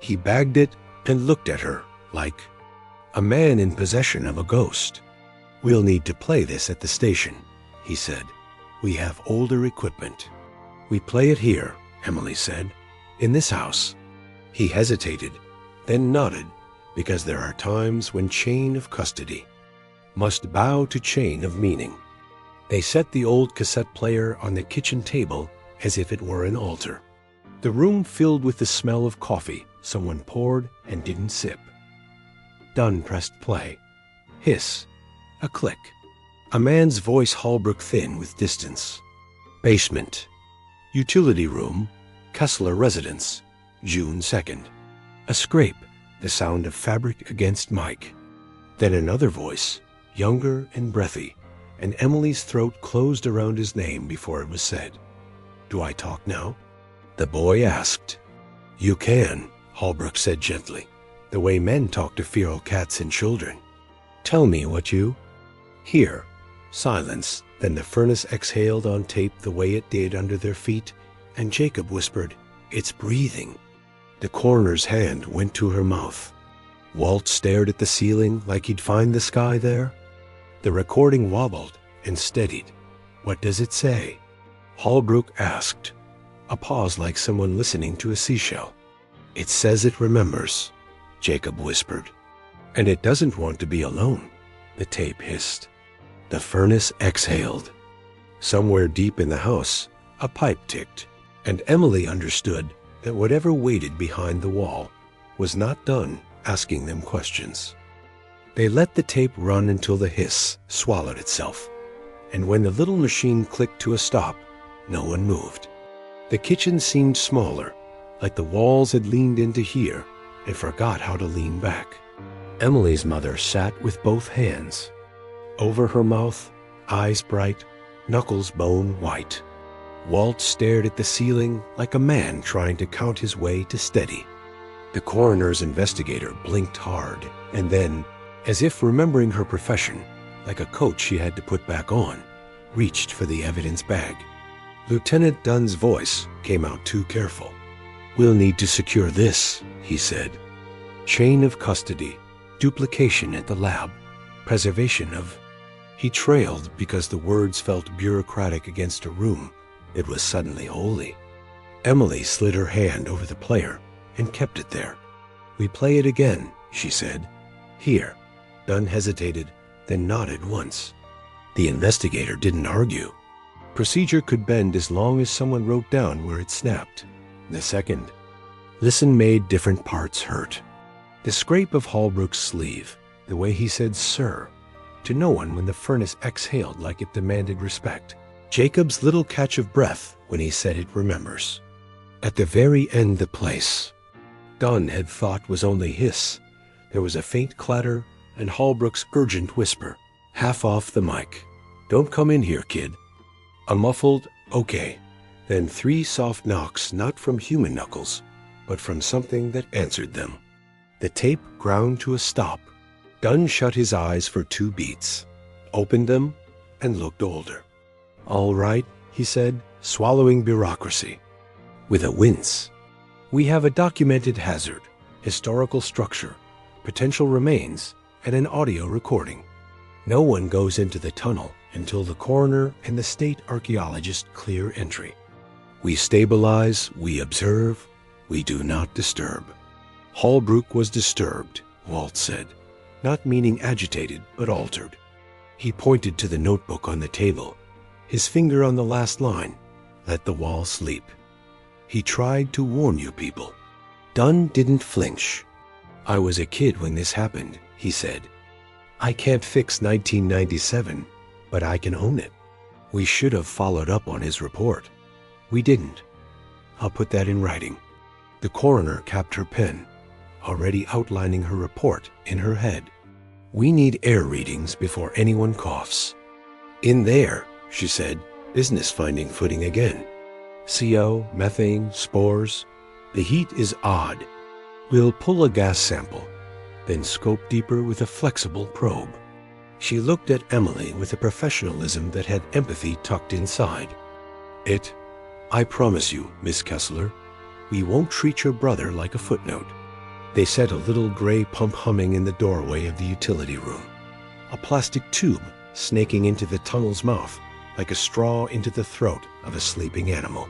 He bagged it and looked at her like a man in possession of a ghost. "We'll need to play this at the station," he said. "We have older equipment." "We play it here," Emily said. "In this house." He hesitated, then nodded, because there are times when chain of custody must bow to chain of meaning. They set the old cassette player on the kitchen table as if it were an altar. The room filled with the smell of coffee someone poured and didn't sip. Dunn pressed play. Hiss. A click. A man's voice Holbrook thin with distance. "Basement. Utility room. Kessler residence. June 2nd. A scrape. The sound of fabric against mic. Then another voice, younger and breathy, and Emily's throat closed around his name before it was said. "Do I talk now?" The boy asked. "You can," Holbrook said gently, the way men talk to feral cats and children. "Tell me what you—" Here, silence, then the furnace exhaled on tape the way it did under their feet, and Jacob whispered, "It's breathing." The coroner's hand went to her mouth. Walt stared at the ceiling like he'd find the sky there. The recording wobbled and steadied. "What does it say?" Holbrook asked. A pause like someone listening to a seashell. "It says it remembers," Jacob whispered. "And it doesn't want to be alone," the tape hissed. The furnace exhaled. Somewhere deep in the house, a pipe ticked, and Emily understood that whatever waited behind the wall was not done asking them questions. They let the tape run until the hiss swallowed itself, and when the little machine clicked to a stop, no one moved. The kitchen seemed smaller, like the walls had leaned into here and forgot how to lean back. Emily's mother sat with both hands. Over her mouth, eyes bright, knuckles bone white. Walt stared at the ceiling like a man trying to count his way to steady. The coroner's investigator blinked hard, and then, as if remembering her profession, like a coat she had to put back on, reached for the evidence bag. Lieutenant Dunn's voice came out too careful. "We'll need to secure this," he said. "Chain of custody, duplication at the lab, preservation of—" He trailed because the words felt bureaucratic against a room that was suddenly holy. Emily slid her hand over the player and kept it there. We play it again, she said. Here. Dunn hesitated, then nodded once. The investigator didn't argue. Procedure could bend as long as someone wrote down where it snapped. The second. Listen made different parts hurt. The scrape of Holbrook's sleeve, the way he said sir, to no one when the furnace exhaled like it demanded respect. Jacob's little catch of breath when he said it remembers. At the very end the place Dunn had thought was only hiss. There was a faint clatter and Holbrook's urgent whisper, half off the mic. Don't come in here, kid. A muffled, okay. Then 3 soft knocks, not from human knuckles, but from something that answered them. The tape ground to a stop. Dunn shut his eyes for 2 beats, opened them, and looked older. All right, he said, swallowing bureaucracy. With a wince. We have a documented hazard, historical structure, potential remains, and an audio recording. No one goes into the tunnel until the coroner and the state archaeologist clear entry. We stabilize, we observe, we do not disturb. Holbrook was disturbed, Walt said, not meaning agitated, but altered. He pointed to the notebook on the table, his finger on the last line, let the wall sleep. He tried to warn you people. Dunn didn't flinch. I was a kid when this happened, he said. I can't fix 1997, but I can own it. We should have followed up on his report. We didn't. I'll put that in writing. The coroner capped her pen, already outlining her report in her head. We need air readings before anyone coughs. In there, she said, business finding footing again. CO, methane, spores. The heat is odd. We'll pull a gas sample, then scope deeper with a flexible probe. She looked at Emily with a professionalism that had empathy tucked inside. I promise you, Miss Kessler, we won't treat your brother like a footnote. They set a little gray pump humming in the doorway of the utility room. A plastic tube snaking into the tunnel's mouth like a straw into the throat of a sleeping animal.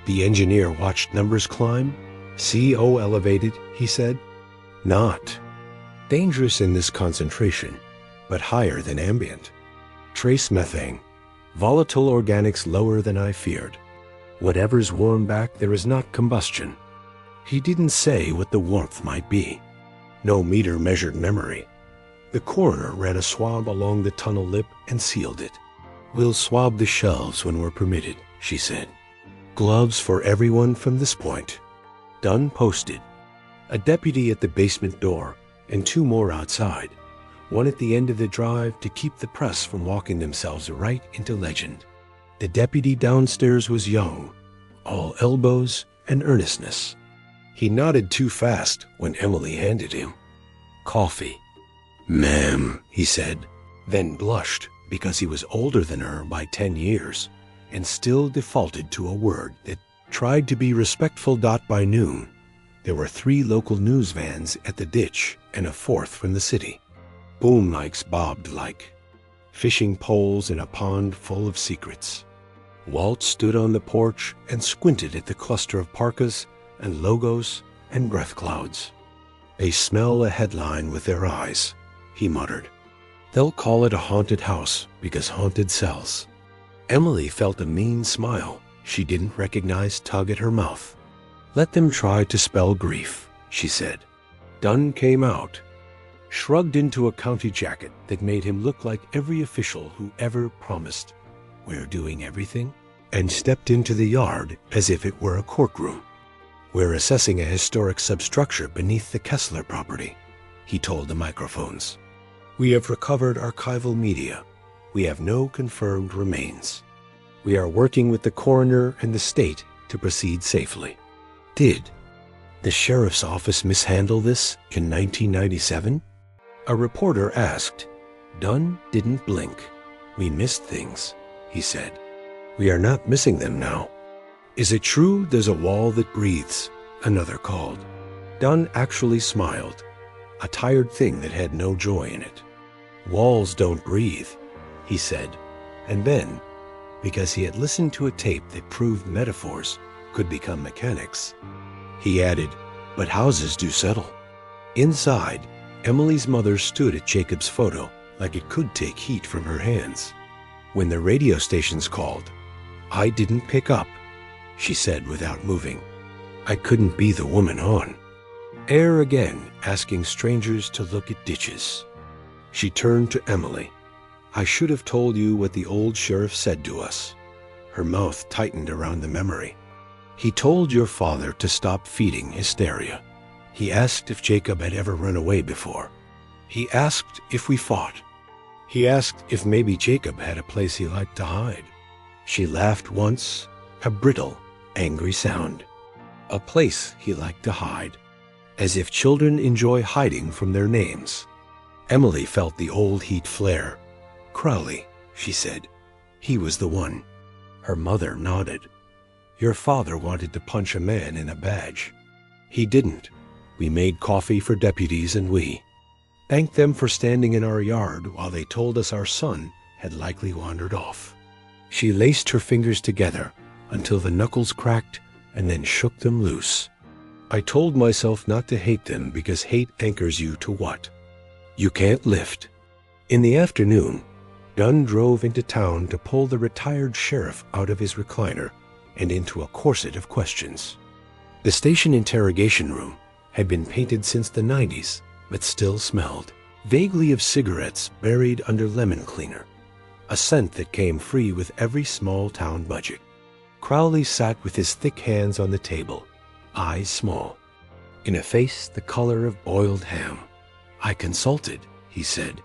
The engineer watched numbers climb. CO elevated, he said. Not. Dangerous in this concentration, but higher than ambient. Trace methane. Volatile organics lower than I feared. Whatever's warm back, there is not combustion. He didn't say what the warmth might be. No meter measured memory. The coroner ran a swab along the tunnel lip and sealed it. We'll swab the shelves when we're permitted, she said. Gloves for everyone from this point. Dunn posted. A deputy at the basement door and 2 more outside. One at the end of the drive to keep the press from walking themselves right into legend. The deputy downstairs was young, all elbows and earnestness. He nodded too fast when Emily handed him coffee. Ma'am, he said, then blushed because he was older than her by 10 years and still defaulted to a word that tried to be respectful. By noon, there were 3 local news vans at the ditch and a 4th from the city. Boom mics bobbed like fishing poles in a pond full of secrets. Walt stood on the porch and squinted at the cluster of parkas and logos and breath clouds. They smell a headline with their eyes, he muttered. They'll call it a haunted house because haunted sells. Emily felt a mean smile she didn't recognize tug at her mouth. Let them try to spell grief, she said. Dunn came out, shrugged into a county jacket that made him look like every official who ever promised, "We're doing everything," and stepped into the yard as if it were a courtroom. We're assessing a historic substructure beneath the Kessler property, he told the microphones. We have recovered archival media. We have no confirmed remains. We are working with the coroner and the state to proceed safely. Did the sheriff's office mishandle this in 1997? A reporter asked. Dunn didn't blink. We missed things, he said. We are not missing them now. Is it true there's a wall that breathes? Another called. Dunn actually smiled, a tired thing that had no joy in it. Walls don't breathe, he said, and then, because he had listened to a tape that proved metaphors could become mechanics, he added, but houses do settle. Inside, Emily's mother stood at Jacob's photo like it could take heat from her hands. When the radio stations called, I didn't pick up, she said without moving. I couldn't be the woman on. Air again, asking strangers to look at ditches. She turned to Emily. I should have told you what the old sheriff said to us. Her mouth tightened around the memory. He told your father to stop feeding hysteria. He asked if Jacob had ever run away before. He asked if we fought. He asked if maybe Jacob had a place he liked to hide. She laughed once, a brittle, angry sound. A place he liked to hide, as if children enjoy hiding from their names. Emily felt the old heat flare. Crowley, she said. He was the one. Her mother nodded. Your father wanted to punch a man in a badge. He didn't. We made coffee for deputies and we thanked them for standing in our yard while they told us our son had likely wandered off. She laced her fingers together until the knuckles cracked and then shook them loose. I told myself not to hate them because hate anchors you to what? You can't lift. In the afternoon, Dunn drove into town to pull the retired sheriff out of his recliner and into a corset of questions. The station interrogation room had been painted since the 90s, but still smelled vaguely of cigarettes buried under lemon cleaner, a scent that came free with every small town budget. Crowley sat with his thick hands on the table, eyes small, in a face the color of boiled ham. I consulted, he said.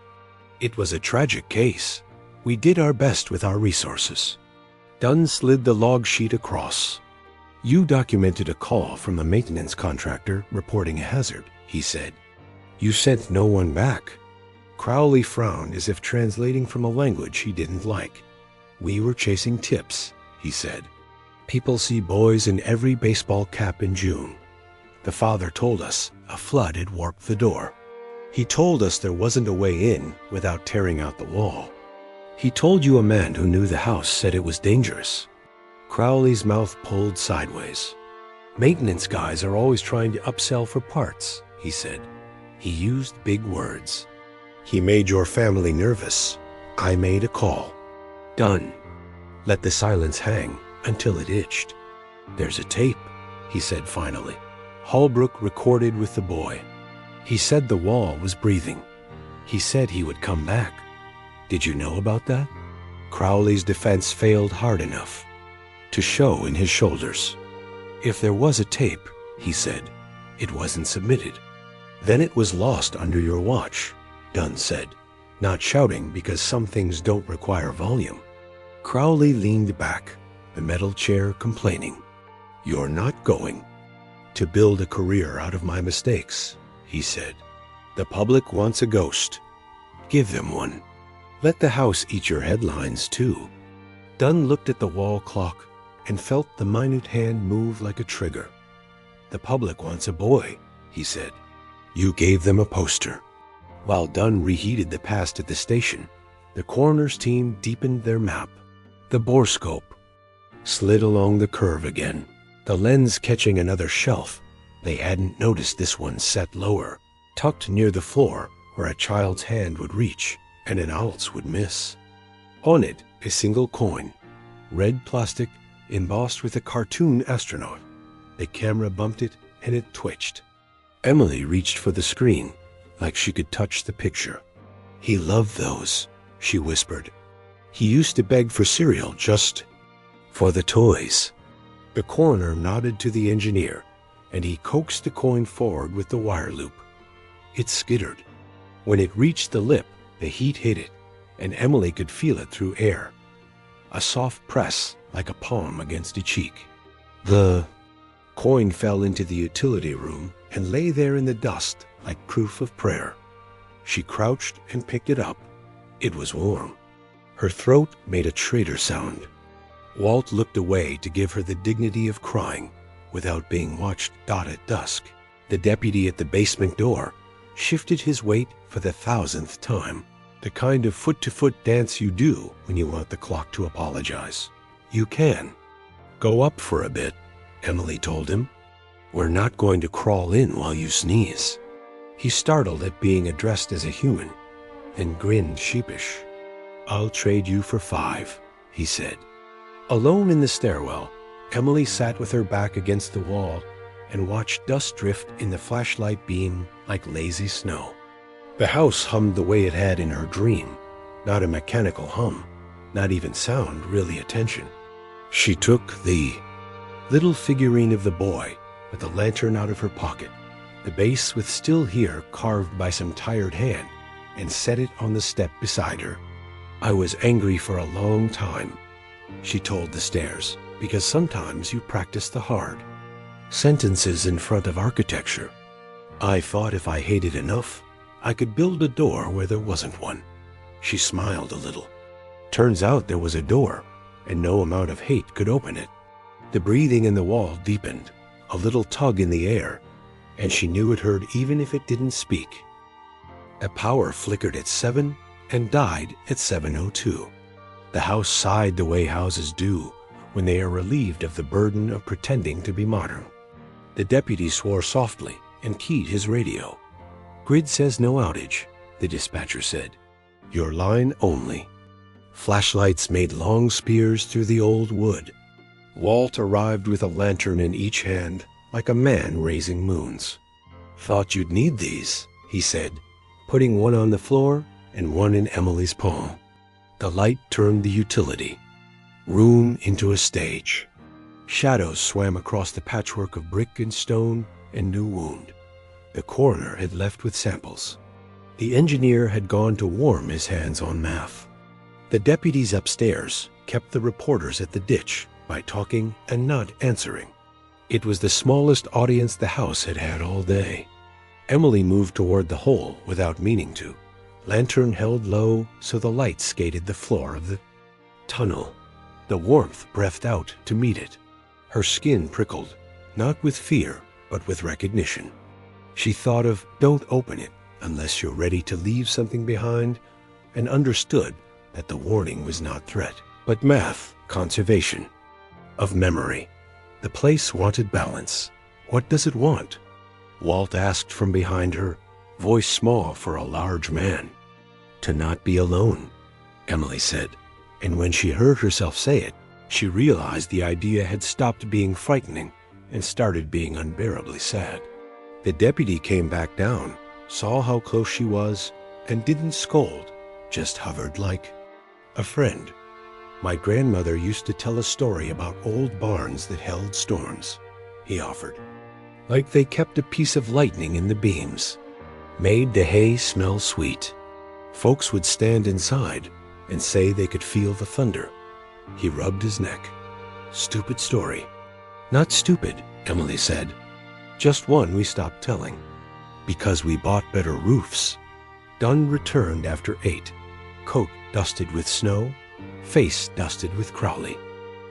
It was a tragic case. We did our best with our resources. Dunn slid the log sheet across. You documented a call from a maintenance contractor reporting a hazard, he said. You sent no one back. Crowley frowned as if translating from a language he didn't like. We were chasing tips, he said. People see boys in every baseball cap in June. The father told us a flood had warped the door. He told us there wasn't a way in without tearing out the wall. He told you a man who knew the house said it was dangerous. Crowley's mouth pulled sideways. Maintenance guys are always trying to upsell for parts, he said. He used big words. He made your family nervous. I made a call. Done. Let the silence hang until it itched. There's a tape, he said finally. Holbrook recorded with the boy. He said the wall was breathing. He said he would come back. Did you know about that? Crowley's defense failed hard enough to show in his shoulders. If there was a tape, he said, it wasn't submitted. Then it was lost under your watch, Dunn said, not shouting because some things don't require volume. Crowley leaned back, the metal chair complaining. You're not going to build a career out of my mistakes, he said. The public wants a ghost. Give them one. Let the house eat your headlines, too. Dunn looked at the wall clock and felt the minute hand move like a trigger. The public wants a boy, he said. You gave them a poster. While Dunn reheated the past at the station, the coroner's team deepened their map. The borescope slid along the curve again, the lens catching another shelf. They hadn't noticed this one set lower, tucked near the floor where a child's hand would reach and an owl's would miss. On it, a single coin, red plastic, embossed with a cartoon astronaut. The camera bumped it and it twitched. Emily reached for the screen like she could touch the picture. He loved those, she whispered. He used to beg for cereal just for the toys. The coroner nodded to the engineer, and he coaxed the coin forward with the wire loop. It skittered. When it reached the lip, the heat hit it, and Emily could feel it through air. A soft press, like a palm against a cheek. The coin fell into the utility room and lay there in the dust like proof of prayer. She crouched and picked it up. It was warm. Her throat made a traitor sound. Walt looked away to give her the dignity of crying without being watched dot at dusk. The deputy at the basement door shifted his weight for the 1,000th time. The kind of foot-to-foot dance you do when you want the clock to apologize. You can. Go up for a bit, Emily told him. We're not going to crawl in while you sneeze. He startled at being addressed as a human, then grinned sheepish. "I'll trade you for 5, he said. Alone in the stairwell, Emily sat with her back against the wall and watched dust drift in the flashlight beam like lazy snow. The house hummed the way it had in her dream, not a mechanical hum, not even sound, really attention. She took the little figurine of the boy with the lantern out of her pocket, the base with "Still Here" carved by some tired hand, and set it on the step beside her. "I was angry for a long time," she told the stairs, "because sometimes you practice the hard sentences in front of architecture. I thought if I hated enough, I could build a door where there wasn't one." She smiled a little. Turns out there was a door, and no amount of hate could open it. The breathing in the wall deepened, a little tug in the air, and she knew it heard even if it didn't speak. A power flickered at 7 and died at 7:02. The house sighed the way houses do when they are relieved of the burden of pretending to be modern. The deputy swore softly and keyed his radio. "Grid says no outage," the dispatcher said. "Your line only." Flashlights made long spears through the old wood. Walt arrived with a lantern in each hand, like a man raising moons. "Thought you'd need these," he said, putting one on the floor and one in Emily's palm. The light turned the utility room into a stage. Shadows swam across the patchwork of brick and stone and new wound. The coroner had left with samples. The engineer had gone to warm his hands on math. The deputies upstairs kept the reporters at the ditch by talking and not answering. It was the smallest audience the house had had all day. Emily moved toward the hole without meaning to, lantern held low so the light skated the floor of the tunnel. The warmth breathed out to meet it. Her skin prickled, not with fear, but with recognition. She thought of "don't open it unless you're ready to leave something behind," and understood that the warning was not threat, but math, conservation. Of memory. The place wanted balance. What does it want? Walt asked from behind her, voice small for a large man. "To not be alone," Emily said, and when she heard herself say it, she realized the idea had stopped being frightening and started being unbearably sad. The deputy came back down, saw how close she was, and didn't scold, just hovered like a friend. "My grandmother used to tell a story about old barns that held storms," he offered. "Like they kept a piece of lightning in the beams, made the hay smell sweet. Folks would stand inside and say they could feel the thunder." He rubbed his neck. "Stupid story." "Not stupid," Emily said. "Just one we stopped telling. Because we bought better roofs." Dunn returned after 8, coat dusted with snow, face dusted with Crowley.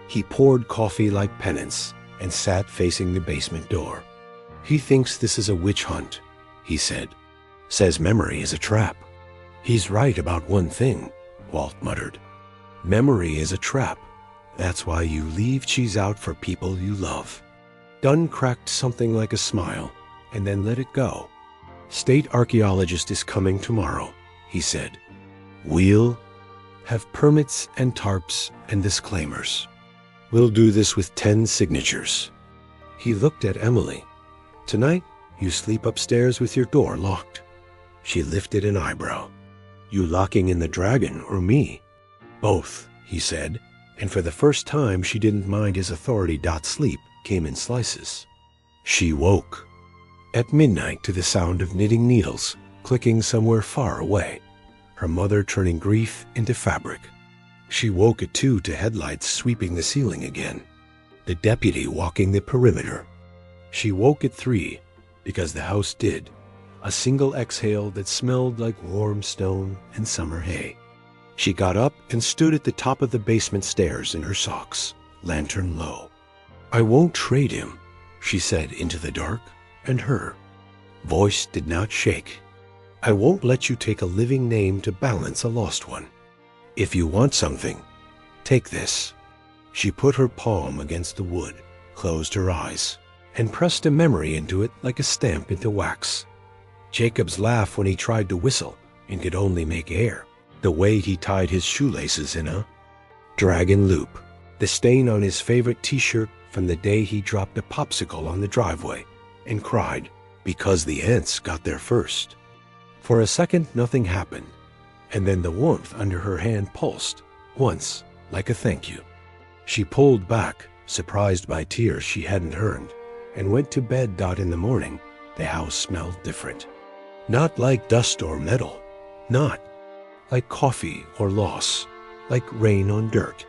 He poured coffee like penance and sat facing the basement door. "He thinks this is a witch hunt," he said. "Says memory is a trap." "He's right about one thing," Walt muttered. "Memory is a trap. That's why you leave cheese out for people you love." Dunn cracked something like a smile and then let it go. "State archaeologist is coming tomorrow," he said. "We'll have permits and tarps and disclaimers. We'll do this with 10 signatures." He looked at Emily. "Tonight, you sleep upstairs with your door locked." She lifted an eyebrow. "You locking in the dragon or me?" "Both," he said, and for the first time she didn't mind his authority. Sleep came in slices. She woke at midnight to the sound of knitting needles clicking somewhere far away, her mother turning grief into fabric. She woke at 2 to headlights sweeping the ceiling again, the deputy walking the perimeter. She woke at 3 because the house did, a single exhale that smelled like warm stone and summer hay. She got up and stood at the top of the basement stairs in her socks, lantern low. "I won't trade him," she said into the dark, and her voice did not shake. "I won't let you take a living name to balance a lost one. If you want something, take this." She put her palm against the wood, closed her eyes, and pressed a memory into it like a stamp into wax. Jacob's laugh when he tried to whistle and could only make air. The way he tied his shoelaces in a dragon loop. The stain on his favorite t-shirt from the day he dropped a popsicle on the driveway and cried because the ants got there first. For a second, nothing happened, and then the warmth under her hand pulsed once, like a thank you. She pulled back, surprised by tears she hadn't earned, and went to bed. In the morning, the house smelled different. Not like dust or metal, not like coffee or loss, like rain on dirt.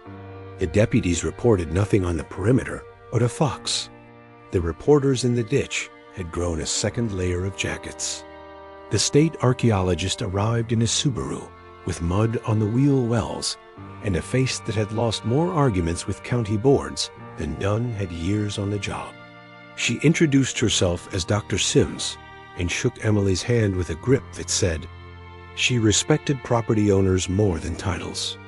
The deputies reported nothing on the perimeter but a fox. The reporters in the ditch had grown a second layer of jackets. The state archaeologist arrived in a Subaru with mud on the wheel wells and a face that had lost more arguments with county boards than Dunn had years on the job. She introduced herself as Dr. Sims and shook Emily's hand with a grip that said, she respected property owners more than titles.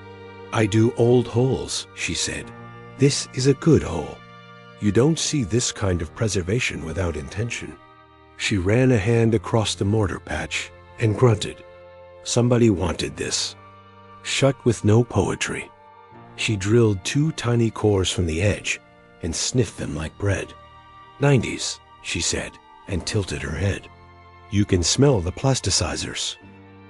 I do old holes, she said. This is a good hole. You don't see this kind of preservation without intention. She ran a hand across the mortar patch and grunted. Somebody wanted this. Shut with no poetry. She drilled 2 tiny cores from the edge and sniffed them like bread. 90s, she said, and tilted her head. You can smell the plasticizers.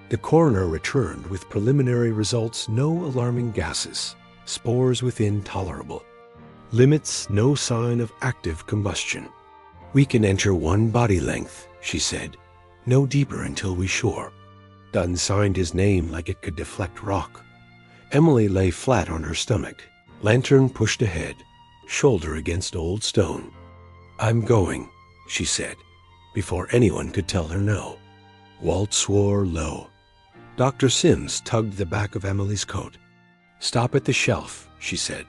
The coroner returned with preliminary results: no alarming gases, spores within tolerable. Limits no sign of active combustion. We can enter 1 body length, she said, no deeper until we shore. Dunn signed his name like it could deflect rock. Emily lay flat on her stomach, lantern pushed ahead, shoulder against old stone. I'm going, she said, before anyone could tell her no. Walt swore low. Dr. Sims tugged the back of Emily's coat. Stop at the shelf, she said.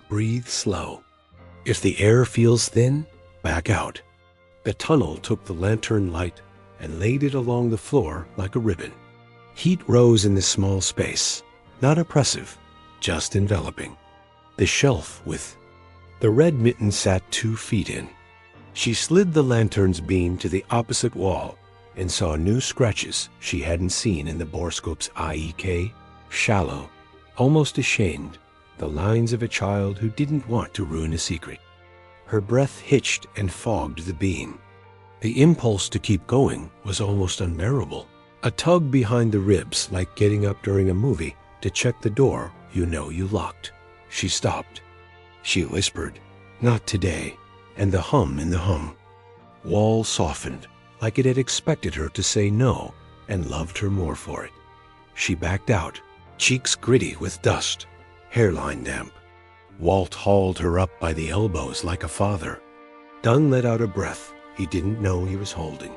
Breathe slow. If the air feels thin, back out. The tunnel took the lantern light and laid it along the floor like a ribbon. Heat rose in the small space, not oppressive, just enveloping. The shelf with the red mitten sat 2 feet in. She slid the lantern's beam to the opposite wall and saw new scratches she hadn't seen in the borescope's IEK. Shallow, almost ashamed, the lines of a child who didn't want to ruin a secret. Her breath hitched and fogged the beam. The impulse to keep going was almost unbearable. A tug behind the ribs, like getting up during a movie to check the door you locked. She stopped. She whispered, not today, and the hum in the hum. Wall softened, like it had expected her to say no and loved her more for it. She backed out, cheeks gritty with dust, hairline damp. Walt hauled her up by the elbows like a father. Dunn let out a breath he didn't know he was holding.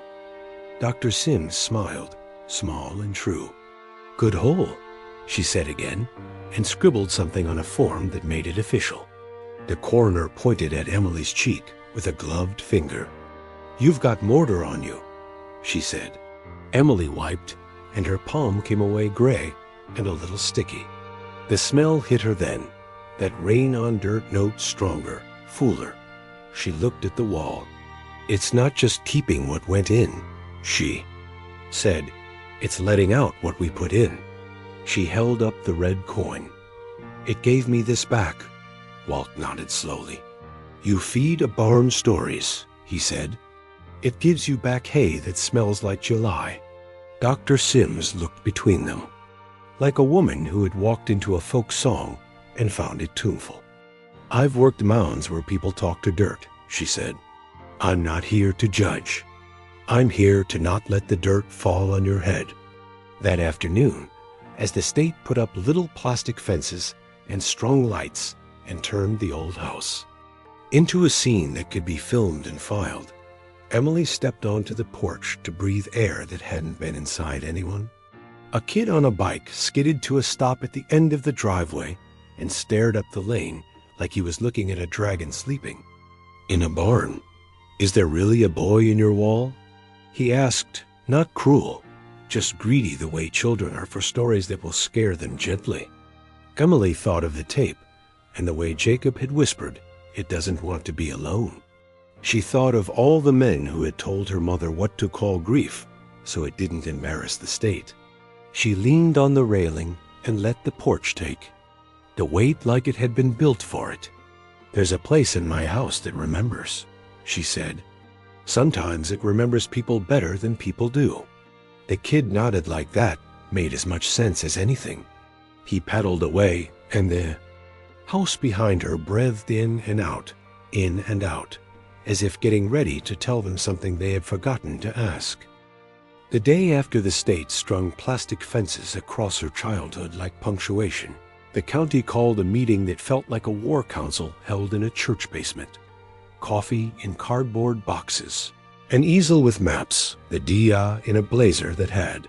Dr. Sims smiled, small and true. Good hole, she said again, and scribbled something on a form that made it official. The coroner pointed at Emily's cheek with a gloved finger. You've got mortar on you, she said. Emily wiped, and her palm came away gray and a little sticky. The smell hit her then, that rain on dirt note stronger, fuller. She looked at the wall. It's not just keeping what went in, she said. It's letting out what we put in. She held up the red coin. It gave me this back, Walt nodded slowly. You feed a barn stories, he said. It gives you back hay that smells like July. Dr. Sims looked between them, like a woman who had walked into a folk song and found it tuneful. I've worked mounds where people talk to dirt, she said. I'm not here to judge. I'm here to not let the dirt fall on your head. That afternoon, as the state put up little plastic fences and strung lights and turned the old house into a scene that could be filmed and filed, Emily stepped onto the porch to breathe air that hadn't been inside anyone. A kid on a bike skidded to a stop at the end of the driveway and stared up the lane like he was looking at a dragon sleeping. In a barn. Is there really a boy in your wall? He asked, not cruel, just greedy the way children are for stories that will scare them gently. Emily thought of the tape and the way Jacob had whispered, it doesn't want to be alone. She thought of all the men who had told her mother what to call grief so it didn't embarrass the state. She leaned on the railing and let the porch take, the weight like it had been built for it. "There's a place in my house that remembers," she said. "Sometimes it remembers people better than people do." The kid nodded like that made as much sense as anything. He paddled away, and the house behind her breathed in and out, as if getting ready to tell them something they had forgotten to ask. The day after the state strung plastic fences across her childhood like punctuation, the county called a meeting that felt like a war council held in a church basement. Coffee in cardboard boxes, an easel with maps, the DA in a blazer that had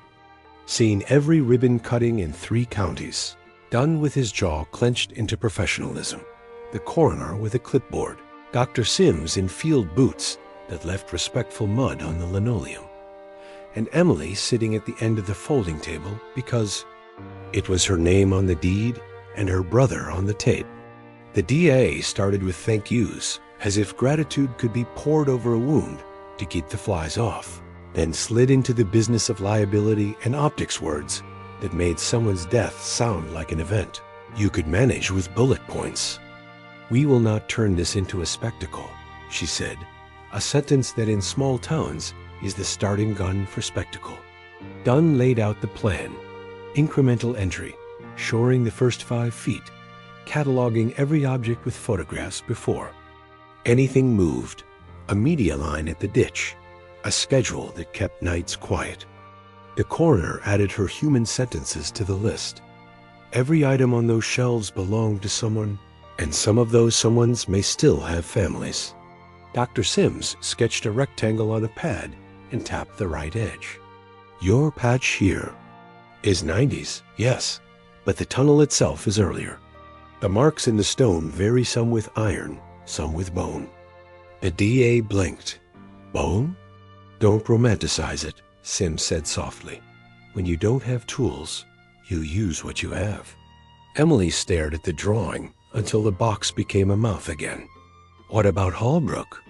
seen every ribbon cutting in 3 counties, Dunn with his jaw clenched into professionalism, the coroner with a clipboard, Dr. Sims in field boots that left respectful mud on the linoleum, and Emily sitting at the end of the folding table because it was her name on the deed and her brother on the tape. The DA started with thank yous, as if gratitude could be poured over a wound to keep the flies off, then slid into the business of liability and optics words that made someone's death sound like an event you could manage with bullet points. "We will not turn this into a spectacle," she said, a sentence that in small towns is the starting gun for spectacle. Dunn laid out the plan, incremental entry, shoring the first 5 feet, cataloging every object with photographs before. Anything moved, a media line at the ditch, a schedule that kept nights quiet. The coroner added her human sentences to the list. Every item on those shelves belonged to someone, and some of those someones may still have families. Dr. Sims sketched a rectangle on a pad and tapped the right edge. "Your patch here is 90s, yes, but the tunnel itself is earlier. The marks in the stone vary, some with iron, some with bone." The DA blinked. "Bone? Don't romanticize it," Sims said softly. "When you don't have tools, you use what you have." Emily stared at the drawing until the box became a mouth again. "What about Hallbrook?"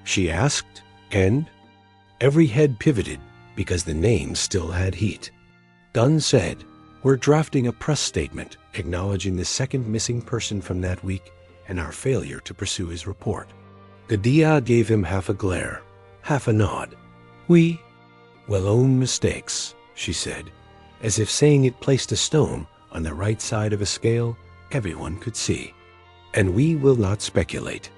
she asked, and every head pivoted because the name still had heat. Dunn said, "We're drafting a press statement acknowledging the second missing person from that week and our failure to pursue his report." The DA gave him half a glare, half a nod. "We will own mistakes," she said, as if saying it placed a stone on the right side of a scale everyone could see. "And we will not speculate.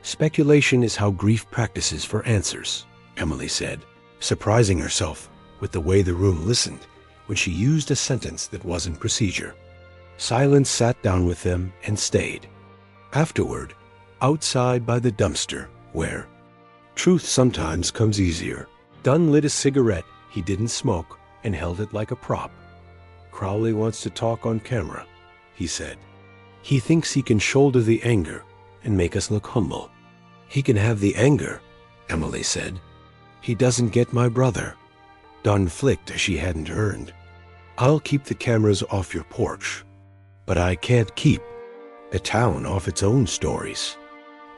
Speculation is how grief practices for answers," Emily said, surprising herself with the way the room listened when she used a sentence that wasn't procedure. Silence sat down with them and stayed. Afterward, outside by the dumpster, where truth sometimes comes easier, Dunn lit a cigarette he didn't smoke and held it like a prop. "Crowley wants to talk on camera," he said. "He thinks he can shoulder the anger and make us look humble." "He can have the anger," Emily said. "He doesn't get my brother." Dunn flicked as she hadn't earned. "I'll keep the cameras off your porch, but I can't keep the town off its own stories."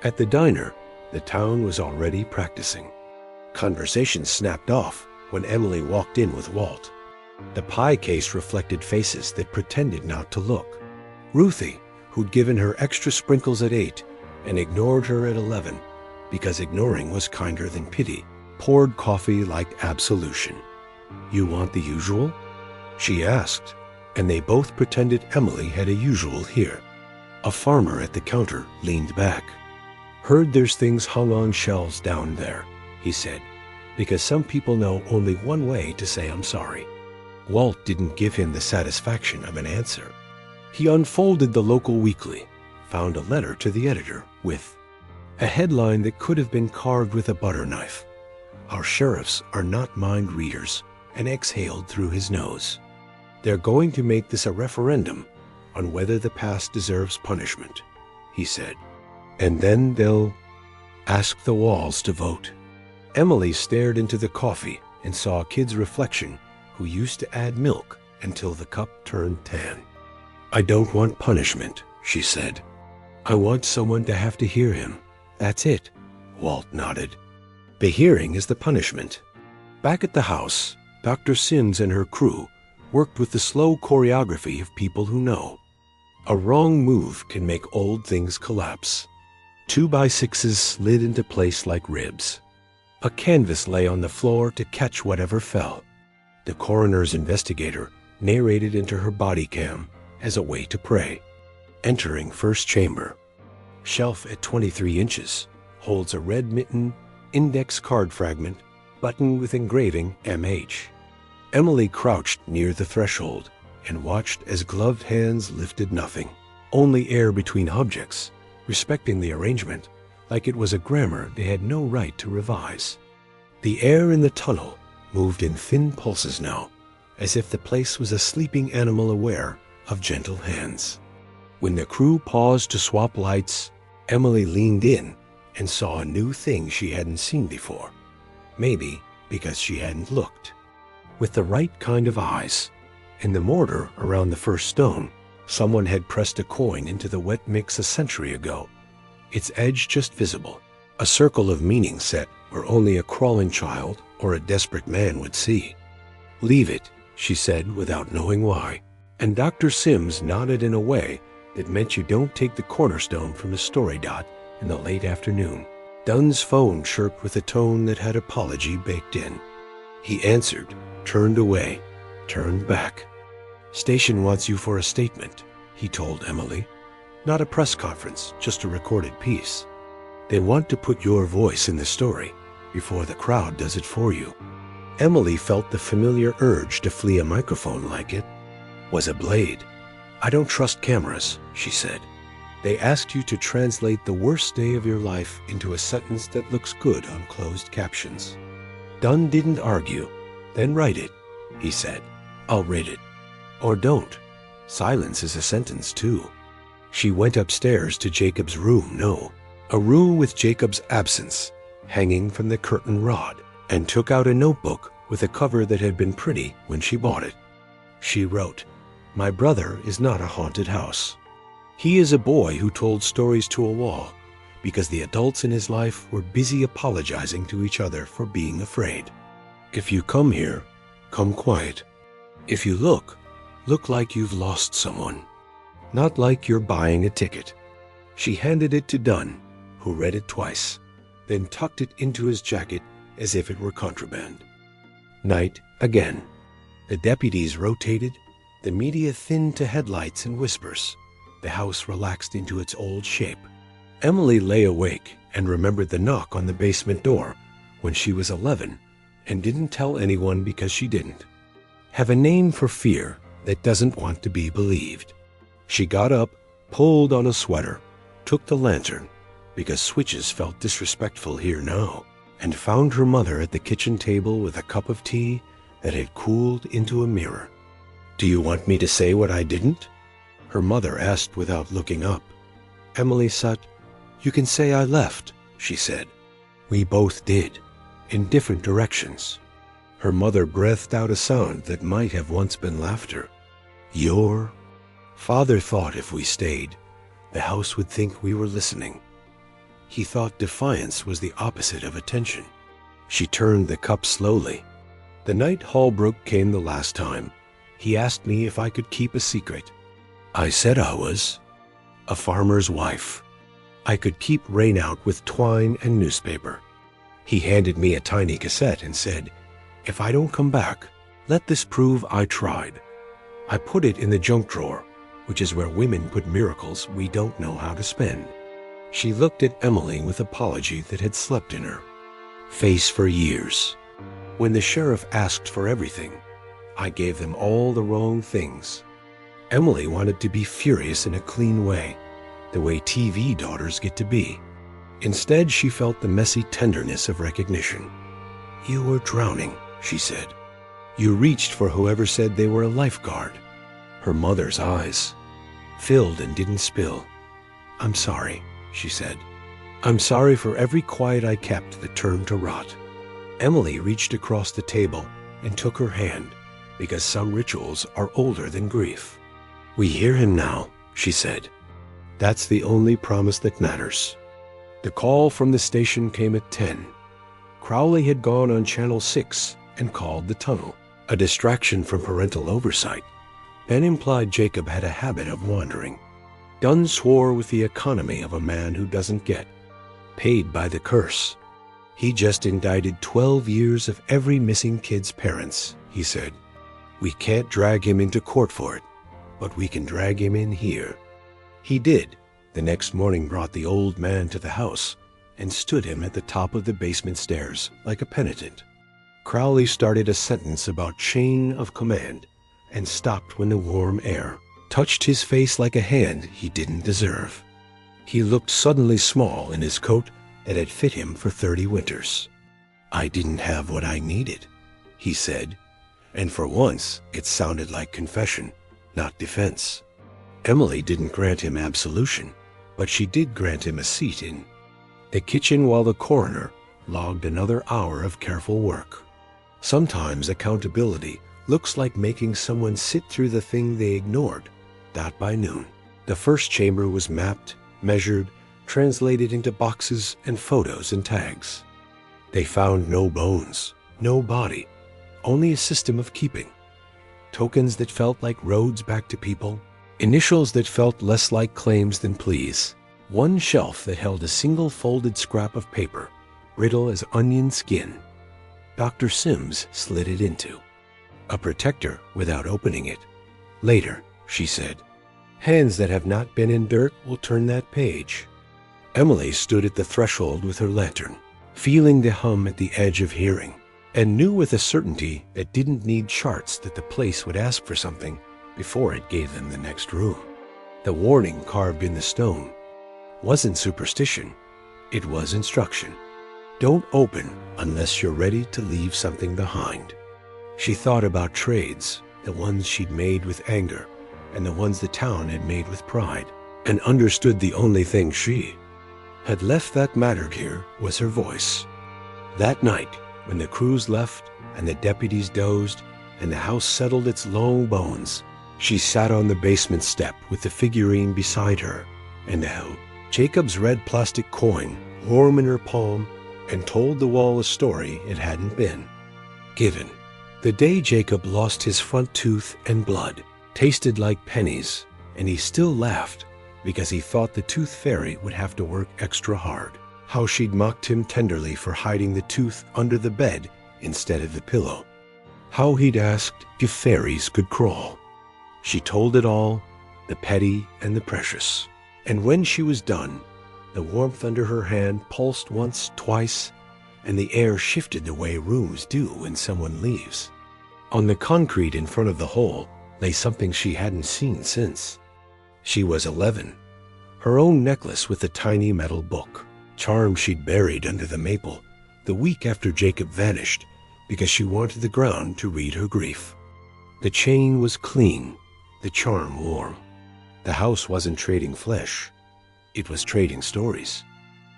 At the diner, the town was already practicing. Conversation snapped off when Emily walked in with Walt. The pie case reflected faces that pretended not to look. Ruthie, who'd given her extra sprinkles at 8 and ignored her at 11, because ignoring was kinder than pity, poured coffee like absolution. "You want the usual?" she asked, and they both pretended Emily had a usual here. A farmer at the counter leaned back. "Heard there's things hung on shelves down there," he said, "because some people know only one way to say I'm sorry." Walt didn't give him the satisfaction of an answer. He unfolded the local weekly, found a letter to the editor with a headline that could have been carved with a butter knife. "Our sheriffs are not mind readers," and exhaled through his nose. "They're going to make this a referendum on whether the past deserves punishment," he said. "And then they'll ask the walls to vote." Emily stared into the coffee and saw a kid's reflection who used to add milk until the cup turned tan. "I don't want punishment," she said. "I want someone to have to hear him. That's it." Walt nodded. "The hearing is the punishment." Back at the house, Dr. Sims and her crew worked with the slow choreography of people who know. A wrong move can make old things collapse. 2x6s slid into place like ribs. A canvas lay on the floor to catch whatever fell. The coroner's investigator narrated into her body cam as a way to pray. Entering first chamber. Shelf at 23 inches holds a red mitten, index card fragment, button with engraving MH. Emily crouched near the threshold and watched as gloved hands lifted nothing. Only air between objects, respecting the arrangement like it was a grammar they had no right to revise. The air in the tunnel moved in thin pulses now, as if the place was a sleeping animal aware of gentle hands. When the crew paused to swap lights, Emily leaned in and saw a new thing she hadn't seen before. Maybe because she hadn't looked. With the right kind of eyes, in the mortar around the first stone, someone had pressed a coin into the wet mix a century ago, its edge just visible, a circle of meaning set where only a crawling child or a desperate man would see. "Leave it," she said without knowing why, and Dr. Sims nodded in a way that meant you don't take the cornerstone from a story dot in the late afternoon. Dunn's phone chirped with a tone that had apology baked in. He answered, turned away, turned back. "Station wants you for a statement," he told Emily. "Not a press conference, just a recorded piece. They want to put your voice in the story before the crowd does it for you." Emily felt the familiar urge to flee a microphone like it was a blade. "I don't trust cameras," she said. "They asked you to translate the worst day of your life into a sentence that looks good on closed captions." Dunn didn't argue. "Then write it," he said. "I'll read it. Or don't. Silence is a sentence, too." She went upstairs to Jacob's room, a room with Jacob's absence hanging from the curtain rod, and took out a notebook with a cover that had been pretty when she bought it. She wrote, "My brother is not a haunted house. He is a boy who told stories to a wall because the adults in his life were busy apologizing to each other for being afraid. If you come here, come quiet. If you look like you've lost someone, not like you're buying a ticket." She handed it to Dunn, who read it twice, then tucked it into his jacket as if it were contraband. Night again. The deputies rotated, the media thinned to headlights and whispers. The house relaxed into its old shape. Emily lay awake and remembered the knock on the basement door when she was 11 and didn't tell anyone because she didn't. Have a name for fear that doesn't want to be believed. She got up, pulled on a sweater, took the lantern, because switches felt disrespectful here now, and found her mother at the kitchen table with a cup of tea that had cooled into a mirror. "Do you want me to say what I didn't?" her mother asked without looking up. Emily sat. "You can say I left," she said. "We both did, in different directions." Her mother breathed out a sound that might have once been laughter. "Your father thought if we stayed, the house would think we were listening. He thought defiance was the opposite of attention." She turned the cup slowly. "The night Holbrook came the last time, he asked me if I could keep a secret. I said I was a farmer's wife. I could keep rain out with twine and newspaper. He handed me a tiny cassette and said, 'If I don't come back, let this prove I tried.' I put it in the junk drawer, which is where women put miracles we don't know how to spend." She looked at Emily with apology that had slept in her face for years. "When the sheriff asked for everything, I gave them all the wrong things." Emily wanted to be furious in a clean way, the way TV daughters get to be. Instead, she felt the messy tenderness of recognition. "You were drowning," she said. "You reached for whoever said they were a lifeguard." Her mother's eyes filled and didn't spill. "I'm sorry," she said. "I'm sorry for every quiet I kept that turned to rot." Emily reached across the table and took her hand, because some rituals are older than grief. "We hear him now," she said. "That's the only promise that matters." The call from the station came at 10. Crowley had gone on Channel 6 and called the tunnel. A distraction from parental oversight. Ben implied Jacob had a habit of wandering. Dunn swore with the economy of a man who doesn't get paid by the curse. He just indicted 12 years of every missing kid's parents, he said. We can't drag him into court for it, but we can drag him in here. He did. The next morning brought the old man to the house and stood him at the top of the basement stairs like a penitent. Crowley started a sentence about chain of command and stopped when the warm air touched his face like a hand he didn't deserve. He looked suddenly small in his coat that had fit him for 30 winters. I didn't have what I needed, he said, and for once it sounded like confession, not defense. Emily didn't grant him absolution, but she did grant him a seat in the kitchen while the coroner logged another hour of careful work. Sometimes accountability looks like making someone sit through the thing they ignored. That by noon, the first chamber was mapped, measured, translated into boxes and photos and tags. They found no bones, no body, only a system of keeping. Tokens that felt like roads back to people, initials that felt less like claims than pleas. One shelf that held a single folded scrap of paper, brittle as onion skin. Dr. Sims slid it into a protector without opening it. Later, she said, hands that have not been in dirt will turn that page. Emily stood at the threshold with her lantern, feeling the hum at the edge of hearing, and knew with a certainty that didn't need charts that the place would ask for something before it gave them the next room. The warning carved in the stone wasn't superstition, it was instruction. Don't open unless you're ready to leave something behind. She thought about trades, the ones she'd made with anger, and the ones the town had made with pride, and understood the only thing she had left that mattered here was her voice. That night, when the crews left and the deputies dozed and the house settled its long bones, she sat on the basement step with the figurine beside her and held Jacob's red plastic coin warm in her palm and told the wall a story it hadn't been given. The day Jacob lost his front tooth and blood tasted like pennies, and he still laughed because he thought the tooth fairy would have to work extra hard. How she'd mocked him tenderly for hiding the tooth under the bed instead of the pillow. How he'd asked if fairies could crawl. She told it all, the petty and the precious. And when she was done, the warmth under her hand pulsed once, twice, and the air shifted the way rooms do when someone leaves. On the concrete in front of the hole lay something she hadn't seen since. She was 11. Her own necklace with the tiny metal book, charm she'd buried under the maple the week after Jacob vanished because she wanted the ground to read her grief. The chain was clean, the charm warm. The house wasn't trading flesh. It was trading stories.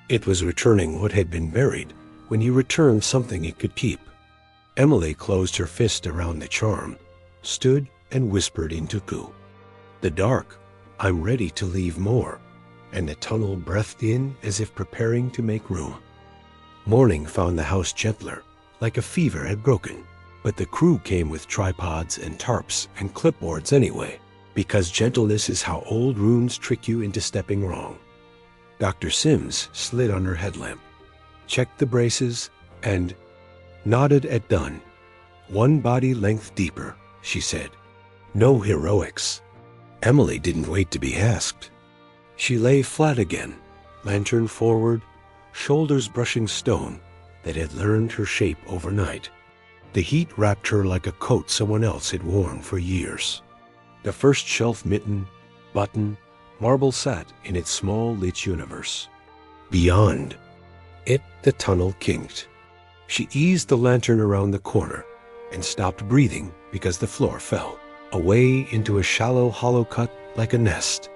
It was returning what had been buried when he returned something it could keep. Emily closed her fist around the charm, stood and whispered into Ku. The dark, I'm ready to leave more, and the tunnel breathed in as if preparing to make room. Morning found the house gentler, like a fever had broken, but the crew came with tripods and tarps and clipboards anyway, because gentleness is how old runes trick you into stepping wrong. Dr. Sims slid on her headlamp, checked the braces, and nodded at Dunn. One body length deeper, she said. No heroics. Emily didn't wait to be asked. She lay flat again, lantern forward, shoulders brushing stone that had learned her shape overnight. The heat wrapped her like a coat someone else had worn for years. The first shelf mitten, button, marble sat in its small lit universe. Beyond it, the tunnel kinked. She eased the lantern around the corner and stopped breathing because the floor fell away into a shallow hollow cut like a nest.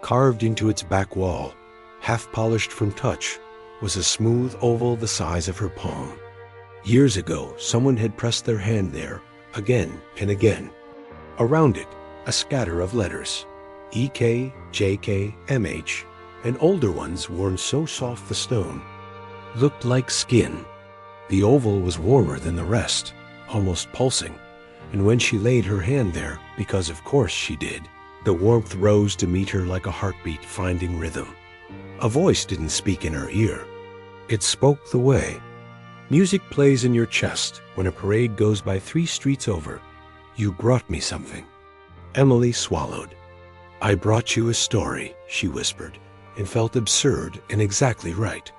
Carved into its back wall, half polished from touch, was a smooth oval the size of her palm. Years ago, someone had pressed their hand there again and again. Around it, a scatter of letters, EK, JK, MH, and older ones worn so soft the stone looked like skin. The oval was warmer than the rest, almost pulsing, and when she laid her hand there, because of course she did, the warmth rose to meet her like a heartbeat finding rhythm. A voice didn't speak in her ear. It spoke the way. Music plays in your chest when a parade goes by 3 streets over. You brought me something. Emily swallowed. I brought you a story, she whispered, and felt absurd and exactly right.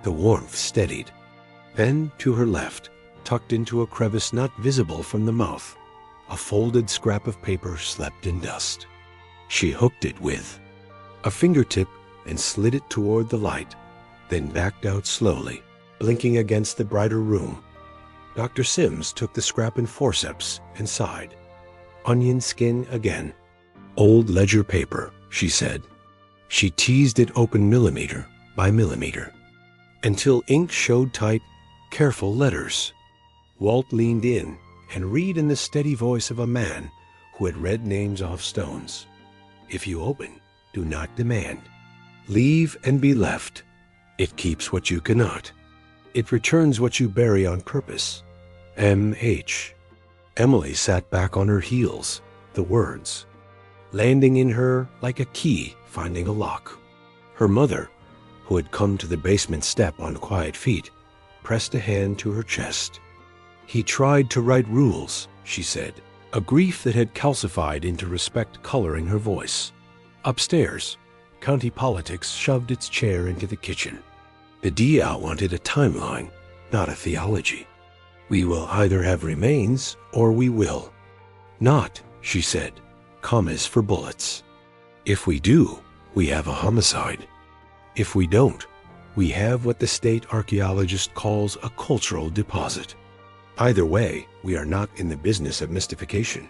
The warmth steadied. Then, to her left, tucked into a crevice not visible from the mouth, a folded scrap of paper slept in dust. She hooked it with a fingertip and slid it toward the light, then backed out slowly, blinking against the brighter room. Dr. Sims took the scrap in forceps and sighed. Onion skin again. Old ledger paper, she said. She teased it open millimeter by millimeter, until ink showed tight, careful letters. Walt leaned in and read in the steady voice of a man who had read names off stones. If you open, do not demand. Leave and be left. It keeps what you cannot. It returns what you bury on purpose. M.H. Emily sat back on her heels, the words landing in her like a key finding a lock. Her mother, who had come to the basement step on quiet feet, pressed a hand to her chest. He tried to write rules, she said, a grief that had calcified into respect coloring her voice. Upstairs, county politics shoved its chair into the kitchen. The DA wanted a timeline, not a theology. We will either have remains or we will. Not, she said, commas for bullets. If we do, we have a homicide. If we don't, we have what the state archaeologist calls a cultural deposit. Either way, we are not in the business of mystification.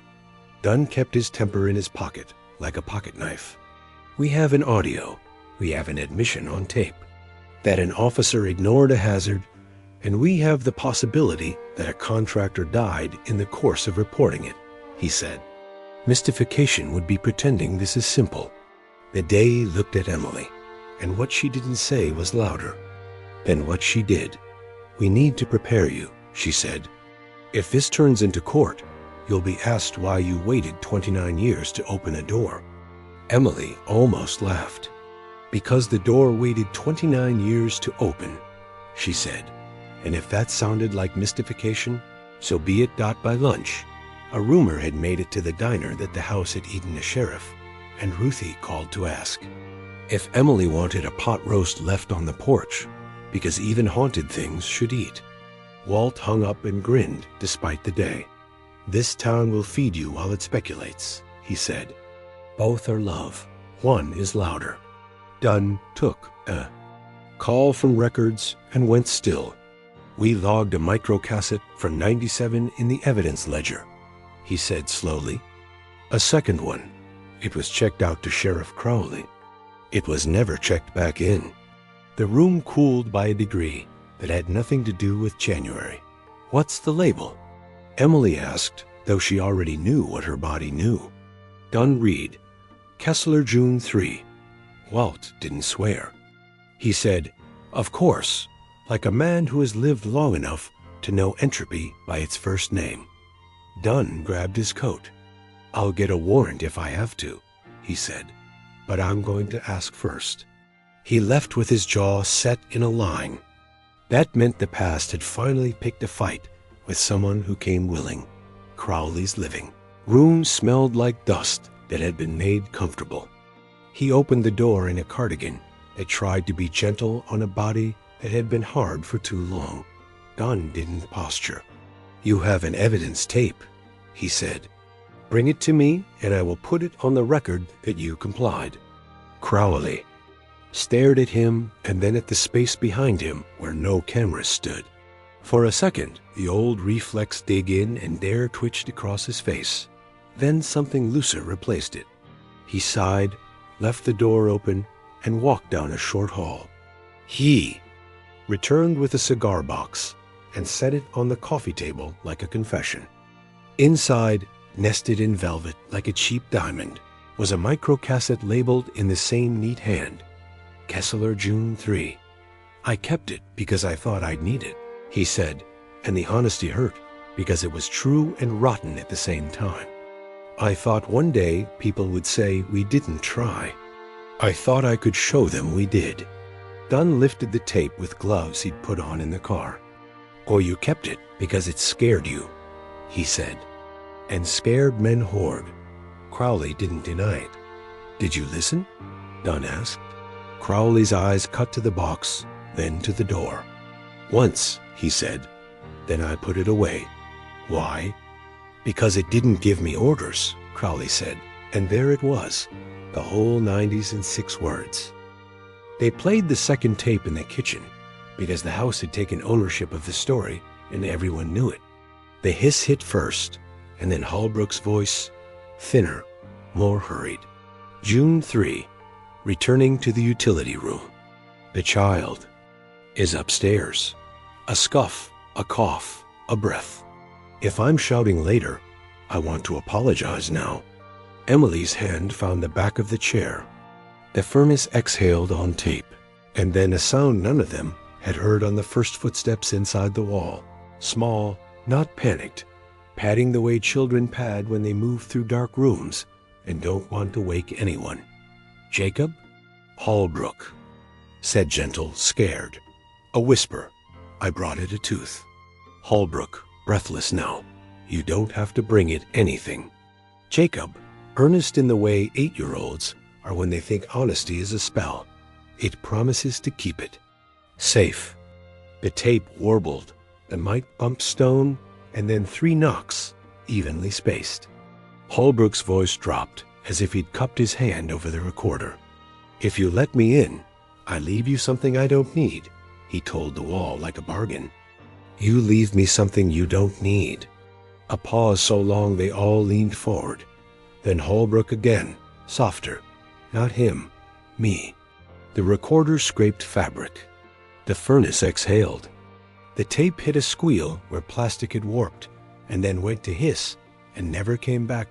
Dunn kept his temper in his pocket, like a pocket knife. We have an audio, we have an admission on tape, that an officer ignored a hazard, and we have the possibility that a contractor died in the course of reporting it, he said. Mystification would be pretending this is simple. The Day looked at Emily, and what she didn't say was louder than what she did. We need to prepare you, she said. If this turns into court, you'll be asked why you waited 29 years to open a door. Emily almost laughed. Because the door waited 29 years to open, she said. And if that sounded like mystification, so be it. By lunch, a rumor had made it to the diner that the house had eaten a sheriff, and Ruthie called to ask if Emily wanted a pot roast left on the porch, because even haunted things should eat. Walt hung up and grinned despite the day. This town will feed you while it speculates, he said. Both are love. One is louder. Dunn took a call from records and went still. We logged a microcassette from 97 in the evidence ledger, he said slowly. A second one. It was checked out to Sheriff Crowley. It was never checked back in. The room cooled by a degree that had nothing to do with January. What's the label? Emily asked, though she already knew what her body knew. Dunn read, Kessler, June 3. Walt didn't swear. He said, of course, like a man who has lived long enough to know entropy by its first name. Dunn grabbed his coat. I'll get a warrant if I have to, he said, but I'm going to ask first. He left with his jaw set in a line. That meant the past had finally picked a fight with someone who came willing. Crowley's living. Room smelled like dust that had been made comfortable. He opened the door in a cardigan that tried to be gentle on a body that had been hard for too long. Dunn didn't posture. You have an evidence tape, he said. Bring it to me and I will put it on the record that you complied. Crowley stared at him and then at the space behind him where no cameras stood. For a second, the old reflex dig in and dare twitched across his face. Then something looser replaced it. He sighed, left the door open, and walked down a short hall. He returned with a cigar box and set it on the coffee table like a confession. Inside, nested in velvet like a cheap diamond, was a microcassette labeled in the same neat hand. Kessler, June 3. I kept it because I thought I'd need it, he said, and the honesty hurt because it was true and rotten at the same time. I thought one day people would say we didn't try. I thought I could show them we did. Dunn lifted the tape with gloves he'd put on in the car. "Or you kept it because it scared you," he said. "And scared men hoard." Crowley didn't deny it. "Did you listen?" Dunn asked. Crowley's eyes cut to the box, then to the door. "Once," he said. "Then I put it away." "Why?" "Because it didn't give me orders," Crowley said. And there it was, the whole 90s in 6 words. They played the second tape in the kitchen because the house had taken ownership of the story and everyone knew it. The hiss hit first, and then Holbrook's voice, thinner, more hurried. June 3, returning to the utility room. "The child is upstairs." A scuff, a cough, a breath. "If I'm shouting later, I want to apologize now." Emily's hand found the back of the chair. The furnace exhaled on tape, and then a sound none of them had heard on the first footsteps inside the wall. Small, not panicked, padding the way children pad when they move through dark rooms and don't want to wake anyone. "Jacob?" "Holbrook," said gentle, scared. A whisper. "I brought it a tooth." Holbrook, breathless now. "You don't have to bring it anything." Jacob, earnest in the way 8-year-olds are when they think honesty is a spell. It promises to keep it. Safe. The tape warbled. The mic bumped stone, and then 3 knocks, evenly spaced. Holbrook's voice dropped, as if he'd cupped his hand over the recorder. "If you let me in, I leave you something I don't need," he told the wall like a bargain. "You leave me something you don't need." A pause so long they all leaned forward. Then Holbrook again, softer. "Not him, me." The recorder scraped fabric. The furnace exhaled. The tape hit a squeal where plastic had warped, and then went to hiss and never came back.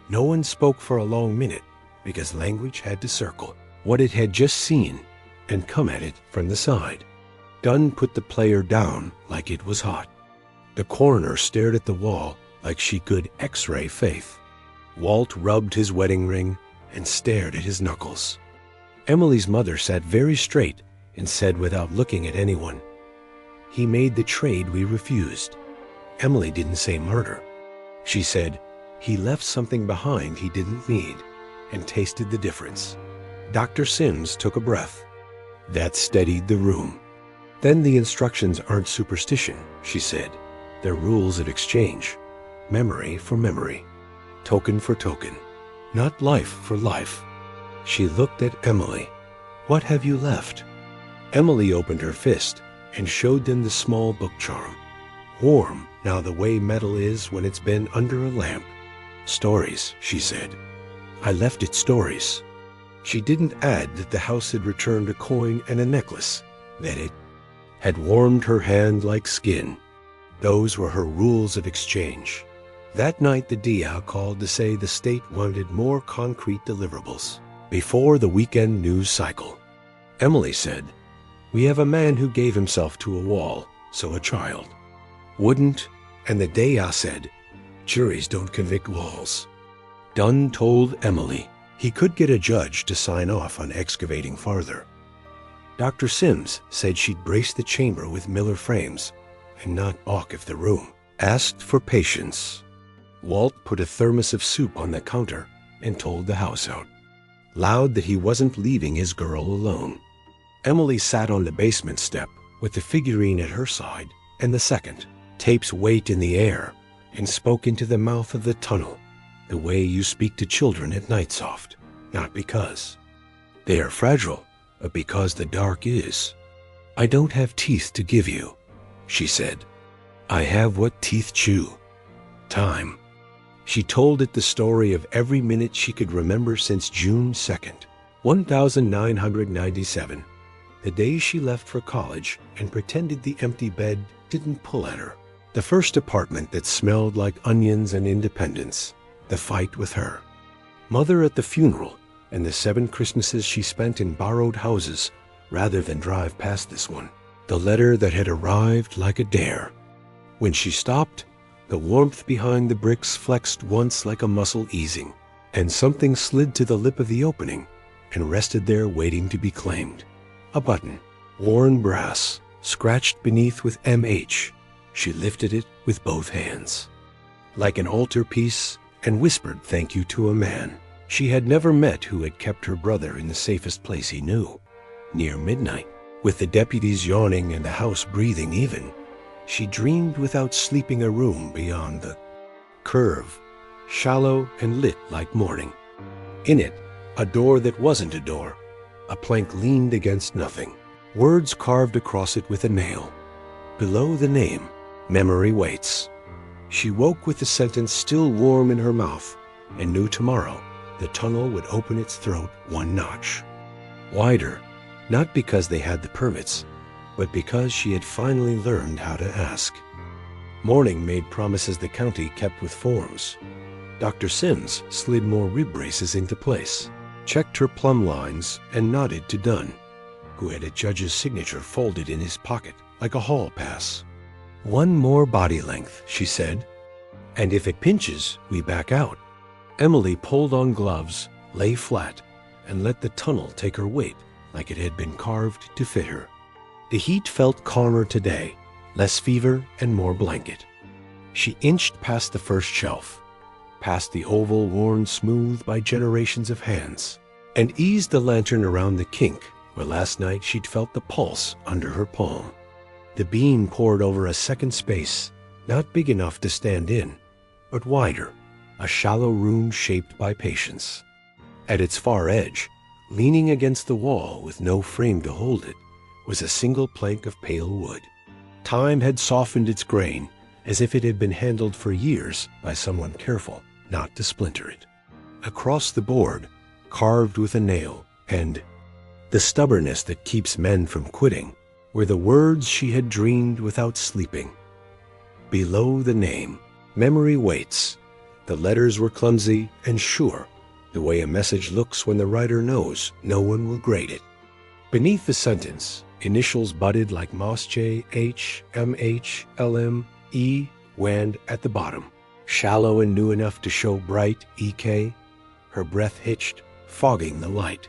No one spoke for a long minute because language had to circle what it had just seen and come at it from the side. Dunn put the player down like it was hot. The coroner stared at the wall like she could X-ray faith. Walt rubbed his wedding ring and stared at his knuckles. Emily's mother sat very straight and said without looking at anyone, "He made the trade we refused." Emily didn't say murder. She said, "He left something behind he didn't need," and tasted the difference. Dr. Sims took a breath. That steadied the room. "Then the instructions aren't superstition," she said. "They're rules of exchange. Memory for memory. Token for token. Not life for life." She looked at Emily. "What have you left?" Emily opened her fist and showed them the small book charm. Warm, now the way metal is when it's been under a lamp. "Stories," she said. "I left it stories." She didn't add that the house had returned a coin and a necklace, that it had warmed her hand like skin. Those were her rules of exchange. That night the DA called to say the state wanted more concrete deliverables before the weekend news cycle. Emily said, "We have a man who gave himself to a wall, so a child wouldn't," and the DA said, "Juries don't convict walls." Dunn told Emily he could get a judge to sign off on excavating farther. Dr. Sims said she'd brace the chamber with Miller frames and not balk if the room asked for patience. Walt put a thermos of soup on the counter and told the house out loud that he wasn't leaving his girl alone. Emily sat on the basement step with the figurine at her side and the second, tape's weight in the air, and spoke into the mouth of the tunnel, the way you speak to children at night soft, not because they are fragile, but because the dark is. "I don't have teeth to give you," she said. "I have what teeth chew. Time." She told it the story of every minute she could remember since June 2nd, 1997, the day she left for college and pretended the empty bed didn't pull at her. The first apartment that smelled like onions and independence, the fight with her. Mother at the funeral, and the 7 Christmases she spent in borrowed houses rather than drive past this one. The letter that had arrived like a dare. When she stopped, The warmth behind the bricks flexed once like a muscle easing, and something slid to the lip of the opening and rested there waiting to be claimed. A button, worn brass, scratched beneath with MH. She lifted it with both hands, like an altarpiece, and whispered thank you to a man she had never met who had kept her brother in the safest place he knew. Near midnight, with the deputies yawning and the house breathing even, she dreamed without sleeping a room beyond the curve, shallow and lit like morning. In it, a door that wasn't a door. A plank leaned against nothing, words carved across it with a nail. Below the name, Memory Waits. She woke with the sentence still warm in her mouth and knew tomorrow the tunnel would open its throat one notch wider, not because they had the permits, but because she had finally learned how to ask. Morning made promises the county kept with forms. Dr. Sims slid more rib braces into place, checked her plumb lines, and nodded to Dunn, who had a judge's signature folded in his pocket like a hall pass. One more body length, she said, and if it pinches, we back out. Emily pulled on gloves, lay flat, and let the tunnel take her weight like it had been carved to fit her. The heat felt calmer today, less fever and more blanket. She inched past the first shelf, past the oval worn smooth by generations of hands, and eased the lantern around the kink where last night she'd felt the pulse under her palm. The beam poured over a second space, not big enough to stand in, but wider, a shallow room shaped by patience. At its far edge, leaning against the wall with no frame to hold it, was a single plank of pale wood. Time had softened its grain, as if it had been handled for years by someone careful not to splinter it. Across the board, carved with a nail, and the stubbornness that keeps men from quitting, were the words she had dreamed without sleeping. Below the name, Memory Waits. The letters were clumsy and sure, the way a message looks when the writer knows no one will grade it. Beneath the sentence, initials budded like Moss J, H, MH, LM, E, WAND at the bottom, shallow and new enough to show bright EK. Her breath hitched, fogging the light.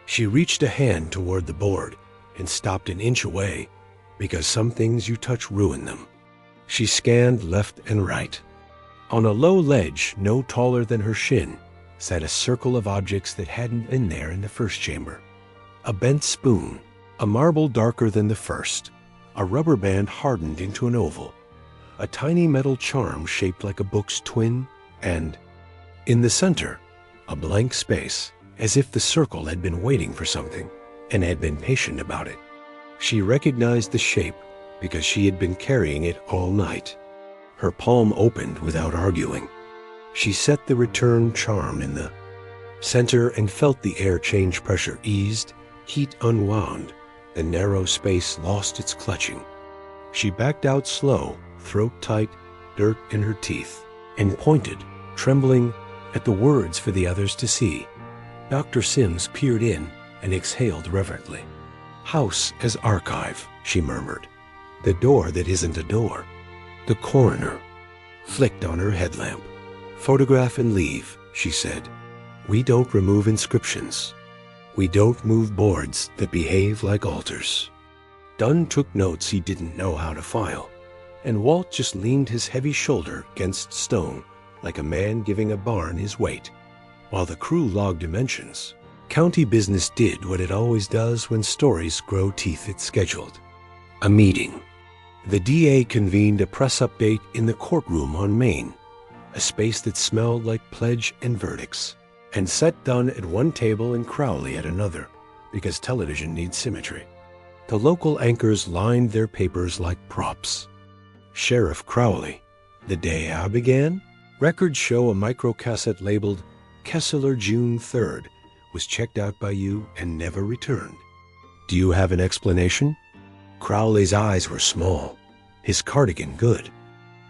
She reached a hand toward the board and stopped an inch away, because some things you touch ruin them. She scanned left and right. On a low ledge, no taller than her shin, sat a circle of objects that hadn't been there in the first chamber. A bent spoon, a marble darker than the first, a rubber band hardened into an oval, a tiny metal charm shaped like a book's twin, and, in the center, a blank space, as if the circle had been waiting for something and had been patient about it. She recognized the shape because she had been carrying it all night. Her palm opened without arguing. She set the return charm in the center and felt the air change pressure eased, heat unwound, the narrow space lost its clutching. She backed out slow, throat tight, dirt in her teeth, and pointed, trembling, at the words for the others to see. Dr. Sims peered in and exhaled reverently. House as archive, she murmured. The door that isn't a door. The coroner flicked on her headlamp. Photograph and leave, she said. We don't remove inscriptions. We don't move boards that behave like altars. Dunn took notes he didn't know how to file, and Walt just leaned his heavy shoulder against stone like a man giving a barn his weight, while the crew logged dimensions. County business did what it always does when stories grow teeth it scheduled. A meeting. The DA convened a press update in the courtroom on Main, a space that smelled like pledge and verdicts, and set Dunn at one table and Crowley at another, because television needs symmetry. The local anchors lined their papers like props. Sheriff Crowley. The day I began? Records show a microcassette labeled Kessler June 3rd was checked out by you and never returned. Do you have an explanation? Crowley's eyes were small, his cardigan good.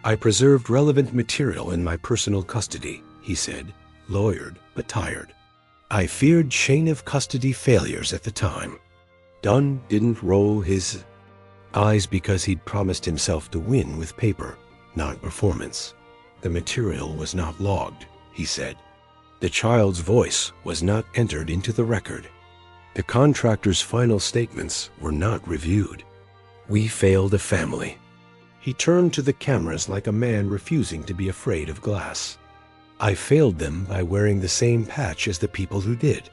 I preserved relevant material in my personal custody, he said, lawyered but tired. I feared chain of custody failures at the time. Dunn didn't roll his eyes because he'd promised himself to win with paper, not performance. The material was not logged, he said. The child's voice was not entered into the record. The contractor's final statements were not reviewed. We failed a family. He turned to the cameras like a man refusing to be afraid of glass. I failed them by wearing the same patch as the people who did.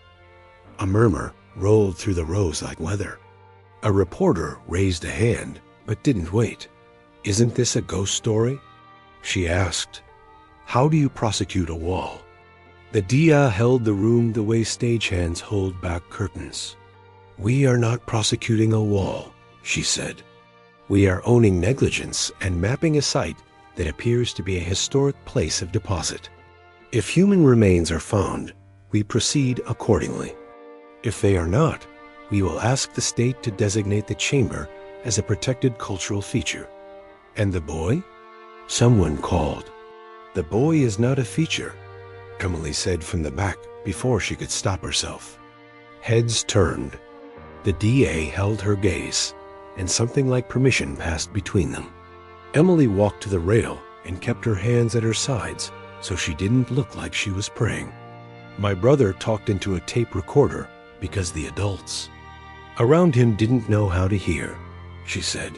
A murmur rolled through the rows like weather. A reporter raised a hand, but didn't wait. Isn't this a ghost story? She asked. How do you prosecute a wall? The Dia held the room the way stagehands hold back curtains. We are not prosecuting a wall, she said. We are owning negligence and mapping a site that appears to be a historic place of deposit. If human remains are found, we proceed accordingly. If they are not, we will ask the state to designate the chamber as a protected cultural feature. And the boy? Someone called. The boy is not a feature, Emily said from the back before she could stop herself. Heads turned. The DA held her gaze, and something like permission passed between them. Emily walked to the rail and kept her hands at her sides so she didn't look like she was praying. My brother talked into a tape recorder because the adults around him didn't know how to hear, she said.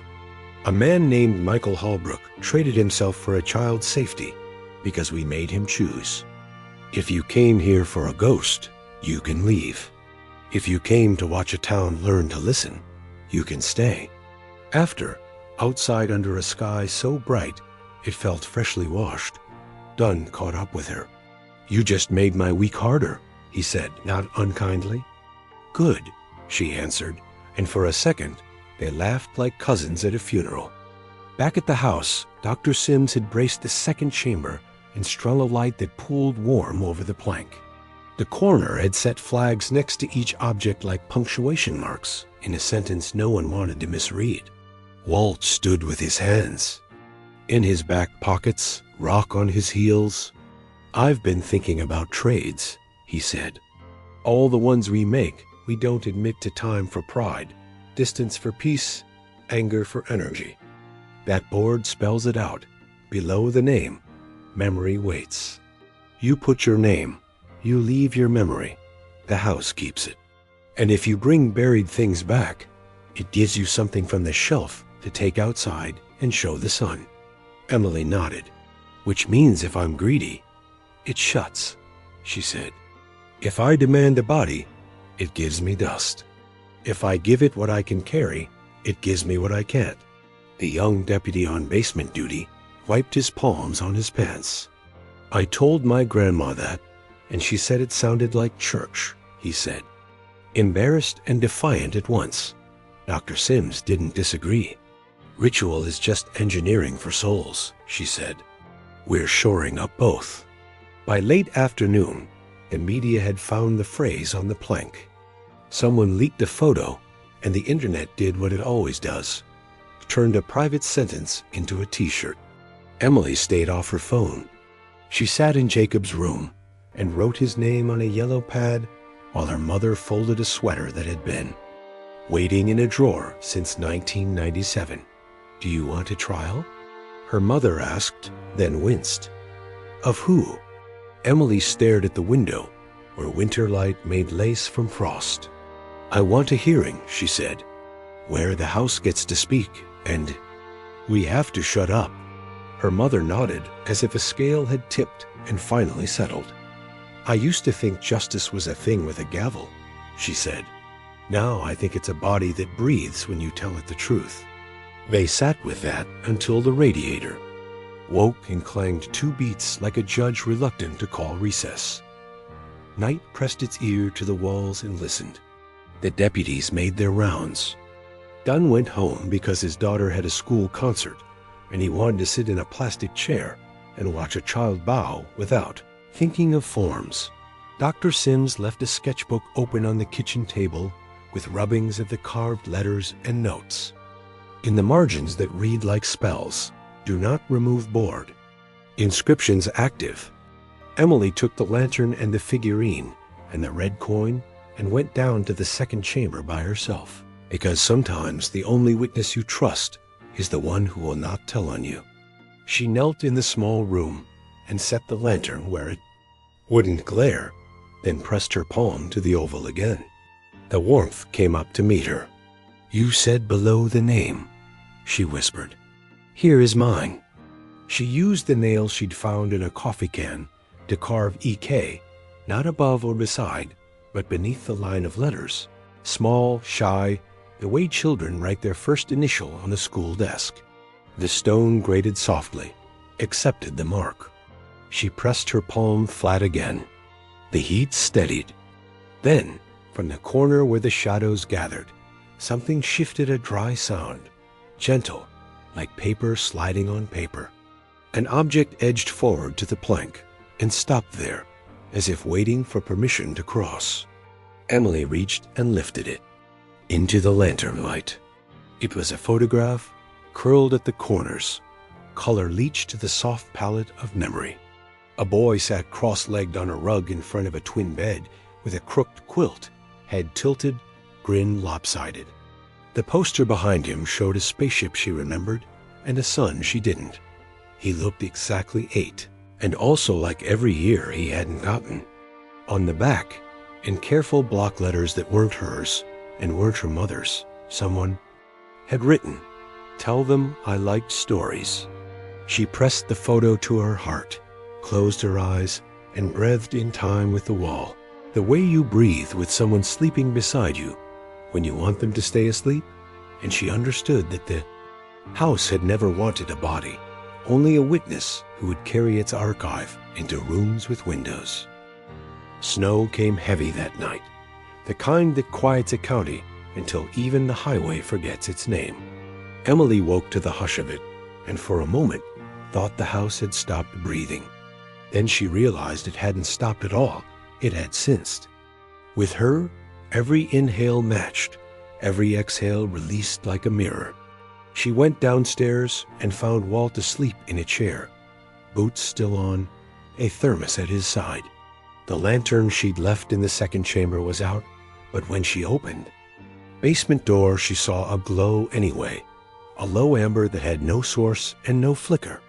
A man named Michael Holbrook traded himself for a child's safety because we made him choose. If you came here for a ghost, you can leave. If you came to watch a town learn to listen, you can stay. After, outside under a sky so bright it felt freshly washed, Dunn caught up with her. You just made my week harder, he said, not unkindly. Good, she answered, and for a second they laughed like cousins at a funeral. Back at the house, Dr. Sims had braced the second chamber and strung a light that pooled warm over the plank. The coroner had set flags next to each object like punctuation marks in a sentence no one wanted to misread. Walt stood with his hands in his back pockets, rock on his heels. I've been thinking about trades, he said. All the ones we make, we don't admit to time for pride, distance for peace, anger for energy. That board spells it out. Below the name, memory waits. You put your name, you leave your memory. The house keeps it. And if you bring buried things back, it gives you something from the shelf to take outside and show the sun. Emily nodded. Which means if I'm greedy, it shuts, she said. If I demand a body, it gives me dust. If I give it what I can carry, it gives me what I can't. The young deputy on basement duty wiped his palms on his pants. I told my grandma that, and she said it sounded like church, he said. Embarrassed and defiant at once, Dr. Sims didn't disagree. Ritual is just engineering for souls, she said. We're shoring up both. By late afternoon, the media had found the phrase on the plank. Someone leaked a photo, and the internet did what it always does. Turned a private sentence into a t-shirt. Emily stayed off her phone. She sat in Jacob's room and wrote his name on a yellow pad while her mother folded a sweater that had been waiting in a drawer since 1997. Do you want a trial? Her mother asked, then winced. Of who? Emily stared at the window where winter light made lace from frost. I want a hearing, she said, where the house gets to speak, and we have to shut up. Her mother nodded as if a scale had tipped and finally settled. I used to think justice was a thing with a gavel, she said. Now I think it's a body that breathes when you tell it the truth. They sat with that until the radiator woke and clanged 2 beats like a judge reluctant to call recess. Night pressed its ear to the walls and listened. The deputies made their rounds. Dunn went home because his daughter had a school concert, and he wanted to sit in a plastic chair and watch a child bow without thinking of forms. Dr. Sims left a sketchbook open on the kitchen table with rubbings of the carved letters and notes. In the margins that read like spells, do not remove board. Inscriptions active. Emily took the lantern and the figurine and the red coin and went down to the second chamber by herself, because sometimes the only witness you trust is the one who will not tell on you. She knelt in the small room and set the lantern where it wouldn't glare, then pressed her palm to the oval again. The warmth came up to meet her. "You said below the name," she whispered. "Here is mine." She used the nail she'd found in a coffee can to carve EK, not above or beside, but beneath the line of letters, small, shy, the way children write their first initial on the school desk. The stone grated softly, accepted the mark. She pressed her palm flat again. The heat steadied. Then, from the corner where the shadows gathered, something shifted, a dry sound, gentle, like paper sliding on paper. An object edged forward to the plank and stopped there, as if waiting for permission to cross. Emily reached and lifted it into the lantern light. It was a photograph, curled at the corners, color leached to the soft palette of memory. A boy sat cross-legged on a rug in front of a twin bed with a crooked quilt, head tilted, grin lopsided. The poster behind him showed a spaceship she remembered and a son she didn't. He looked exactly 8, and also like every year he hadn't gotten. On the back, in careful block letters that weren't hers and weren't her mother's, someone had written, "Tell them I liked stories." She pressed the photo to her heart, closed her eyes, and breathed in time with the wall, the way you breathe with someone sleeping beside you when you want them to stay asleep. And she understood that the house had never wanted a body, only a witness who would carry its archive into rooms with windows. Snow came heavy that night, the kind that quiets a county until even the highway forgets its name. Emily woke to the hush of it, and for a moment thought the house had stopped breathing. Then she realized it hadn't stopped at all. It had sensed. With her, every inhale matched, every exhale released like a mirror. She went downstairs and found Walt asleep in a chair, boots still on, a thermos at his side. The lantern she'd left in the second chamber was out, but when she opened basement door, she saw a glow anyway, a low amber that had no source and no flicker.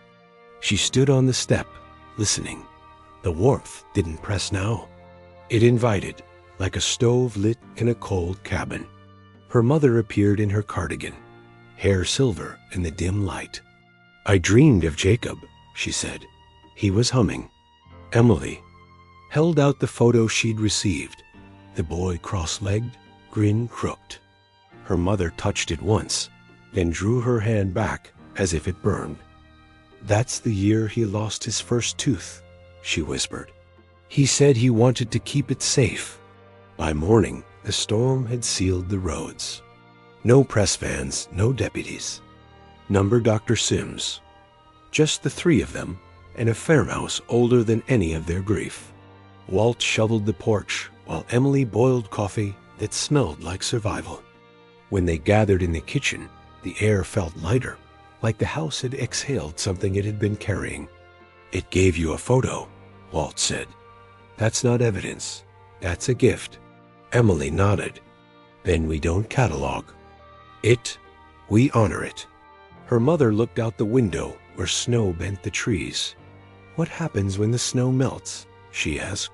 She stood on the step, listening. The warmth didn't press now. It invited, like a stove lit in a cold cabin. Her mother appeared in her cardigan, hair silver in the dim light. "I dreamed of Jacob," she said. He was humming. Emily held out the photo she'd received. The boy cross-legged, grin crooked. Her mother touched it once, then drew her hand back as if it burned. "That's the year he lost his first tooth," she whispered. "He said he wanted to keep it safe." By morning, the storm had sealed the roads. No press vans, no deputies. Number Dr. Sims. Just the 3 of them, and a farmhouse older than any of their grief. Walt shoveled the porch while Emily boiled coffee that smelled like survival. When they gathered in the kitchen, the air felt lighter, like the house had exhaled something it had been carrying. "It gave you a photo," Walt said. "That's not evidence. That's a gift." Emily nodded. "Then we don't catalog it. We honor it." Her mother looked out the window where snow bent the trees. "What happens when the snow melts?" she asked.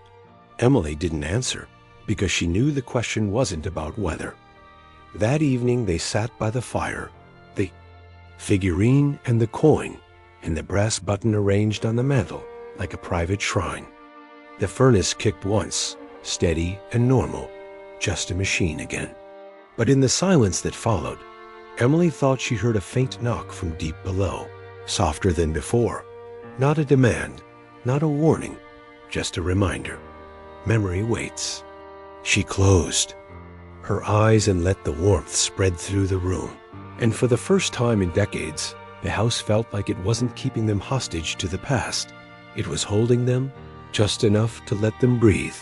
Emily didn't answer, because she knew the question wasn't about weather. That evening they sat by the fire, the figurine and the coin, and the brass button arranged on the mantel like a private shrine. The furnace kicked once, steady and normal, just a machine again. But in the silence that followed, Emily thought she heard a faint knock from deep below, softer than before. Not a demand, not a warning, just a reminder. Memory waits. She closed her eyes and let the warmth spread through the room. And for the first time in decades, the house felt like it wasn't keeping them hostage to the past. It was holding them just enough to let them breathe.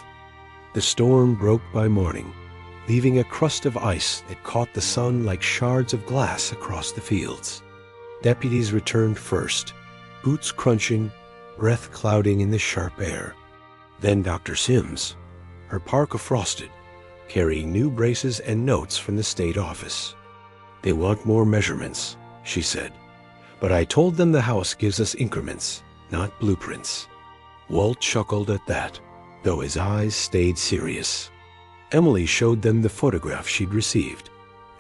The storm broke by morning, leaving a crust of ice that caught the sun like shards of glass across the fields. Deputies returned first, boots crunching, breath clouding in the sharp air. Then Dr. Sims, her parka frosted, carrying new braces and notes from the state office. "They want more measurements," she said. But I told them the house gives us increments, not blueprints. Walt chuckled at that, though his eyes stayed serious. Emily showed them the photograph she'd received,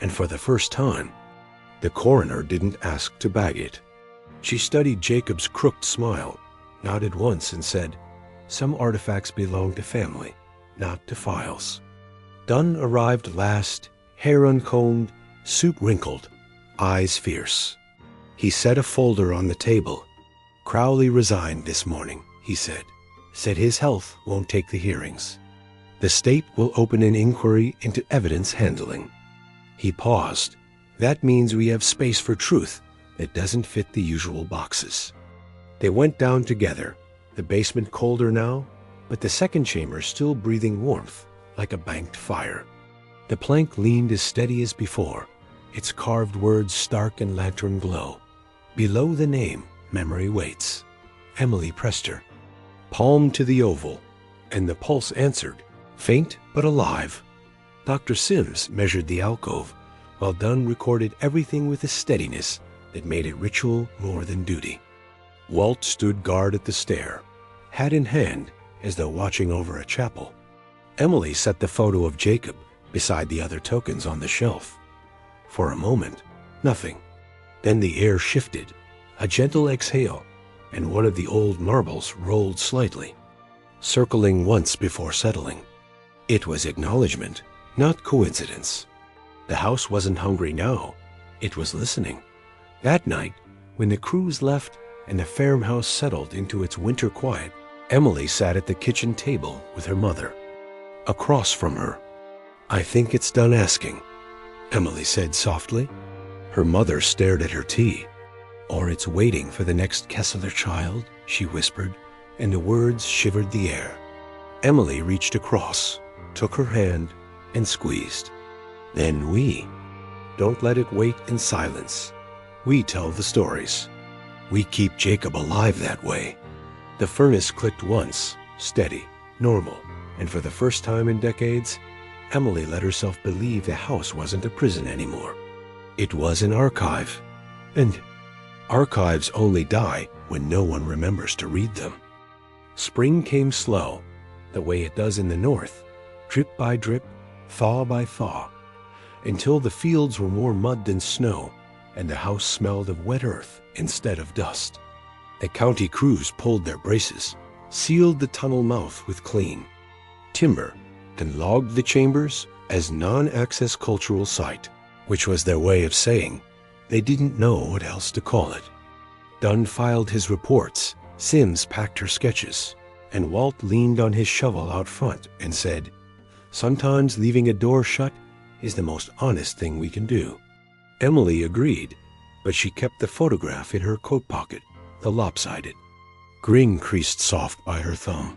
and for the first time, the coroner didn't ask to bag it. She studied Jacob's crooked smile, nodded once and said, "Some artifacts belong to family, not to files." Dunn arrived last, hair uncombed, suit wrinkled, eyes fierce. He set a folder on the table. "Crowley resigned this morning," he said. "Said his health won't take the hearings. The state will open an inquiry into evidence handling." He paused. "That means we have space for truth that doesn't fit the usual boxes." They went down together, the basement colder now, but the second chamber still breathing warmth like a banked fire. The plank leaned as steady as before, its carved words stark in lantern glow. Below the name, "Memory Waits." Emily pressed her, palm to the oval, and the pulse answered, faint but alive. Dr. Sims measured the alcove, while Dunn recorded everything with a steadiness that made it ritual more than duty. Walt stood guard at the stair, hat in hand, as though watching over a chapel. Emily set the photo of Jacob beside the other tokens on the shelf. For a moment, nothing. Then the air shifted, a gentle exhale, and one of the old marbles rolled slightly, circling once before settling. It was acknowledgement, not coincidence. The house wasn't hungry now. It was listening. That night, when the crews left and the farmhouse settled into its winter quiet, Emily sat at the kitchen table with her mother. Across from her, "I think it's done asking," Emily said softly. Her mother stared at her tea. "Or it's waiting for the next Kessler child," she whispered, and the words shivered the air. Emily reached across, took her hand, and squeezed. "Then we. Don't let it wait in silence. We tell the stories. We keep Jacob alive that way." The furnace clicked once, steady, normal, and for the first time in decades, Emily let herself believe the house wasn't a prison anymore. It was an archive, and archives only die when no one remembers to read them. Spring came slow, the way it does in the north, drip by drip, thaw by thaw, until the fields were more mud than snow, and the house smelled of wet earth instead of dust. The county crews pulled their braces, sealed the tunnel mouth with clean timber, and logged the chambers as non-access cultural site, which was their way of saying they didn't know what else to call it. Dunn filed his reports, Sims packed her sketches, and Walt leaned on his shovel out front and said, "Sometimes leaving a door shut is the most honest thing we can do." Emily agreed, but she kept the photograph in her coat pocket, the lopsided. Gring creased soft by her thumb.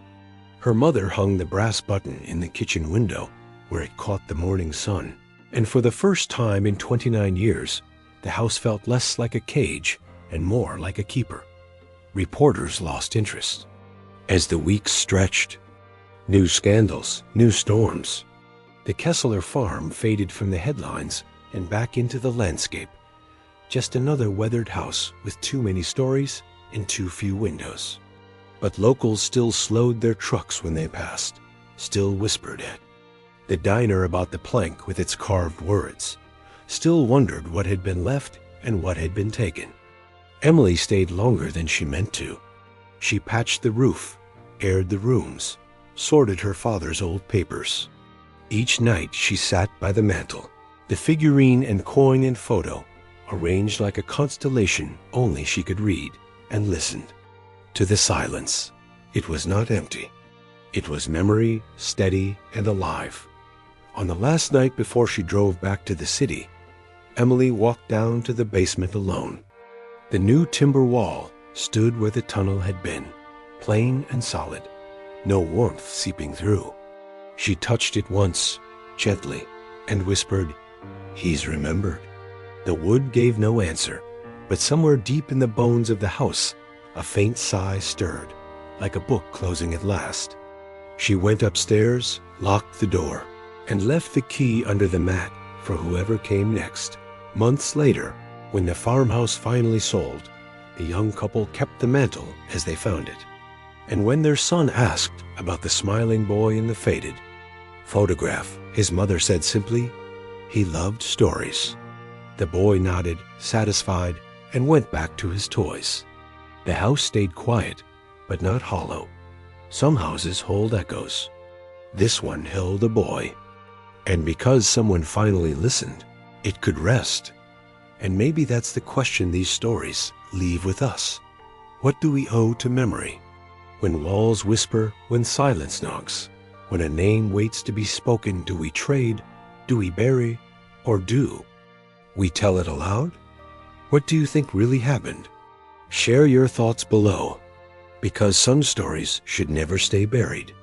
Her mother hung the brass button in the kitchen window where it caught the morning sun, and for the first time in 29 years, the house felt less like a cage and more like a keeper. Reporters lost interest. As the weeks stretched, new scandals, new storms. The Kessler farm faded from the headlines and back into the landscape. Just another weathered house with too many stories and too few windows. But locals still slowed their trucks when they passed, still whispered at the diner about the plank with its carved words, still wondered what had been left and what had been taken. Emily stayed longer than she meant to. She patched the roof, aired the rooms, sorted her father's old papers. Each night she sat by the mantel, the figurine and coin and photo arranged like a constellation only she could read, and listened to the silence. It was not empty. It was memory, steady and alive. On the last night before she drove back to the city, Emily walked down to the basement alone. The new timber wall stood where the tunnel had been, plain and solid, no warmth seeping through. She touched it once, gently, and whispered, "He's remembered." The wood gave no answer, but somewhere deep in the bones of the house, a faint sigh stirred, like a book closing at last. She went upstairs, locked the door, and left the key under the mat for whoever came next. Months later, when the farmhouse finally sold, the young couple kept the mantle as they found it. And when their son asked about the smiling boy in the faded photograph, his mother said simply, "He loved stories." The boy nodded, satisfied, and went back to his toys. The house stayed quiet, but not hollow. Some houses hold echoes. This one held a boy. And because someone finally listened, it could rest. And maybe that's the question these stories leave with us. What do we owe to memory? When walls whisper, when silence knocks, when a name waits to be spoken, do we trade, do we bury, or do we tell it aloud? What do you think really happened? Share your thoughts below, because some stories should never stay buried.